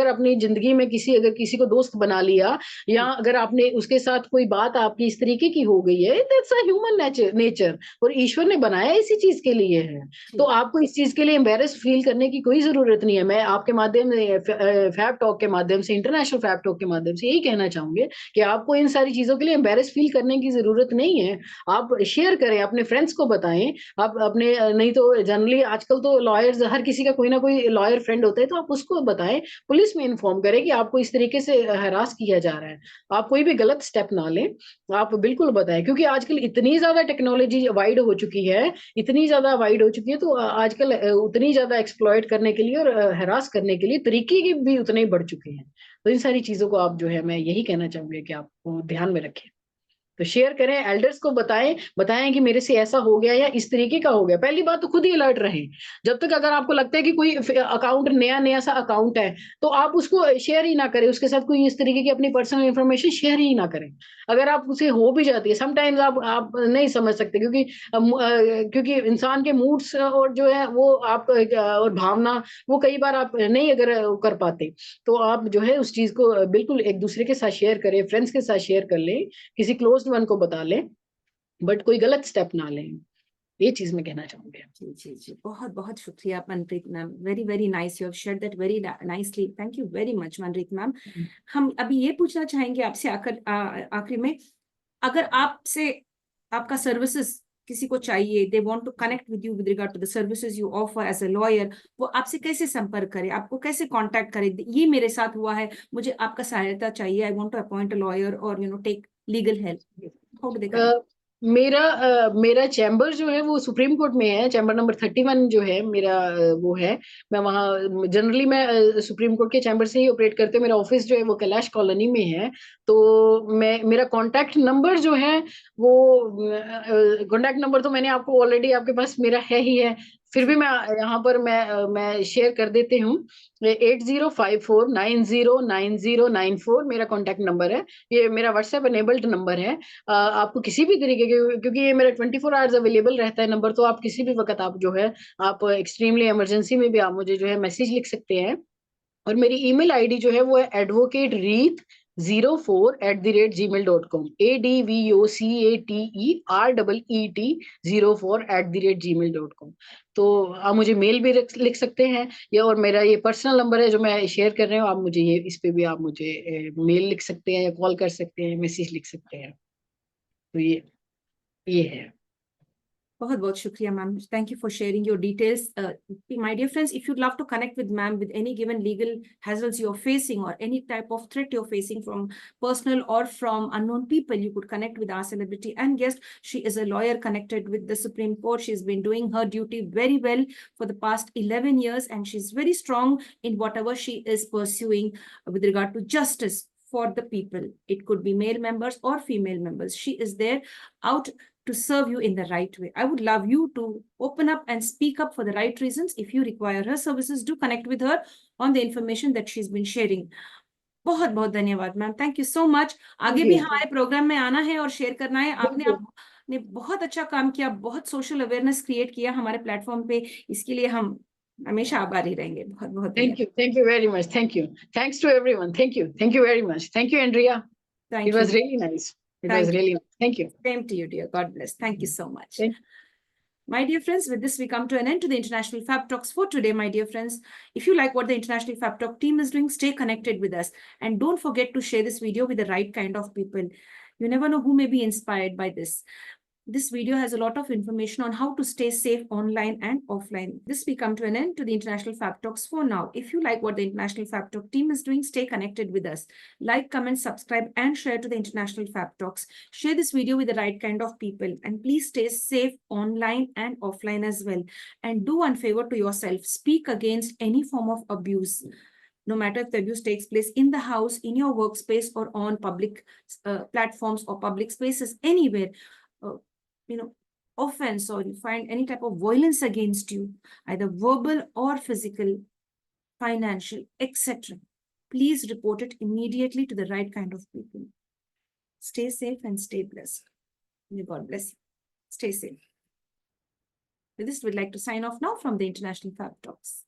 अपनी जिंदगी में किसी को दोस्त बना लिया, या अगर आपने उसके साथ कोई बात आपकी इस तरीके की हो गई है, दैट्स अ ह्यूमन नेचर, और ईश्वर ने बनाया इसी चीज के लिए है। तो आपको इस चीज के लिए एम्बेरस फील करने की कोई जरूरत नहीं है। मैं आपके माध्यम से, फैब टॉक के माध्यम से, इंटरनेशनल फैब टॉक के माध्यम से यही कहना चाहूंगे कि आपको इन सारी चीजों के लिए एम्बेरस फील करने की जरूरत नहीं है। आप शेयर करें, अपने फ्रेंड्स को बताएं। आप अपने, नहीं तो जनरली आजकल तो लॉयर्स, हर किसी का कोई ना कोई लॉयर फ्रेंड होता है, तो आप उसको बताएं, पुलिस में इन्फॉर्म करें कि आपको इस तरीके से हरास किया जा रहा है। आप कोई भी गलत स्टेप ना लें, आप बिल्कुल बताएं, क्योंकि आजकल इतनी ज्यादा टेक्नोलॉजी वाइड हो चुकी है, इतनी ज्यादा वाइड हो चुकी है, तो आजकल उतनी ज्यादा एक्सप्लॉइट करने के लिए और हरास करने के लिए तरीके की भी उतने ही बढ़ चुके हैं। तो इन सारी चीजों को आप जो है, मैं यही कहना चाहूंगी कि आपको ध्यान में रखें। तो शेयर करें, एल्डर्स को बताएं, बताएं कि मेरे से ऐसा हो गया या इस तरीके का हो गया। पहली बात तो खुद ही अलर्ट रहें। जब तक अगर आपको लगता है कि कोई अकाउंट, नया नया सा अकाउंट है, तो आप उसको शेयर ही ना करें, उसके साथ कोई इस तरीके की अपनी पर्सनल इंफॉर्मेशन शेयर ही ना करें। अगर आप उसे हो भी जाती है, समटाइम्स आप नहीं समझ सकते, क्योंकि इंसान के मूड्स और जो है वो आप और भावना, वो कई बार आप नहीं अगर कर पाते, तो आप जो है उस चीज को बिल्कुल एक दूसरे के साथ शेयर करें, फ्रेंड्स के साथ शेयर कर लें, किसी क्लोज्ड वन को बता लें, बट कोई गलत स्टेप ना लें। ये चीज मैं कहना चाहूंगी। जी जी जी, बहुत बहुत शुक्रिया Manpreet ma'am. Very very nice, you have shared that very nicely. Thank you very much Manpreet ma'am. हम अभी ये पूछना चाहेंगे आपसे आखिरी में, अगर आपसे आपका सर्विसेज किसी को चाहिए, they want to connect with you with regard to the services you offer as a lawyer, वो आपसे कैसे संपर्क करे, आपको कैसे कांटेक्ट करे? ये मेरे साथ हुआ है, मुझे आपका सहायता चाहिए, I want to appoint a lawyer और take legal help, how do they connect? मेरा चैम्बर जो है वो सुप्रीम कोर्ट में है, चैम्बर नंबर 31 जो है मेरा, वो है। मैं वहाँ जनरली मैं सुप्रीम कोर्ट के चैम्बर से ही ऑपरेट करते हूँ। मेरा ऑफिस जो है वो कैलाश कॉलोनी में है। तो मेरा कॉन्टैक्ट नंबर जो है वो, कॉन्टैक्ट नंबर तो मैंने आपको ऑलरेडी, आपके पास मेरा है ही है, फिर भी मैं यहाँ पर मैं शेयर कर देती हूँ। 8054909094 मेरा कॉन्टैक्ट नंबर है। ये मेरा व्हाट्सएप एनेबल्ड नंबर है। आपको किसी भी तरीके के, क्योंकि ये मेरा 24 आवर्स अवेलेबल रहता है नंबर, तो आप किसी भी वक्त आप जो है, आप एक्सट्रीमली इमरजेंसी में भी आप मुझे जो है मैसेज लिख सकते हैं। और मेरी ईमेल आईडी जो है वो है advocatereet04@gmail.com, ADVOCATEREET04@gmail.com। तो आप मुझे मेल भी लिख सकते हैं, या और मेरा ये पर्सनल नंबर है जो मैं शेयर कर रही हूँ, आप मुझे ये, इस पे भी आप मुझे मेल लिख सकते हैं, या कॉल कर सकते हैं, मैसेज लिख सकते हैं। तो ये है। बहुत बहुत शुक्रिया ma'am, thank you for sharing your details. My dear friends, if you'd love to connect with ma'am with any given legal hassles you're facing or any type of threat you're facing from personal or from unknown people, you could connect with our celebrity and guest. She is a lawyer connected with the Supreme Court. She's been doing her duty very well for the past 11 years, and she's very strong in whatever she is pursuing with regard to justice for the people. It could be male members or female members. She is there out to serve you in the right way. I would love you to open up and speak up for the right reasons. If you require her services, do connect with her on the information that she's been sharing. बहुत बहुत धन्यवाद ma'am, thank you so much. आगे भी हमारे programme में आना है और शेयर करना है। आपने बहुत अच्छा काम किया, बहुत सोशल अवेयरनेस क्रिएट किया हमारे प्लेटफॉर्म पे, इसके लिए हम हमेशा आभारी रहेंगे। बहुत बहुत thank you very much, thank you, thanks to everyone, thank you very much, thank you Andrea, thank it you, was really nice, it was really, thank you, same to you dear, God bless, thank you so much. My dear friends, with this we come to an end to the International Fab Talks for today, my dear friends. If you like what the International Fab Talk team is doing, stay connected with us. And don't forget to share this video with the right kind of people. You never know who may be inspired by this. This video has a lot of information on how to stay safe online and offline. This we come to an end to the International Fab Talks for now. If you like what the International Fab Talk team is doing, stay connected with us. Like, comment, subscribe, and share to the International Fab Talks. Share this video with the right kind of people. And please stay safe online and offline as well. And do one favor to yourself. Speak against any form of abuse. No matter if the abuse takes place in the house, in your workspace, or on public platforms or public spaces, anywhere. Offense, or you find any type of violence against you, either verbal or physical, financial, etc., please report it immediately to the right kind of people. Stay safe and stay blessed. May God bless you. Stay safe. With this, we'd like to sign off now from the International Fab Talks.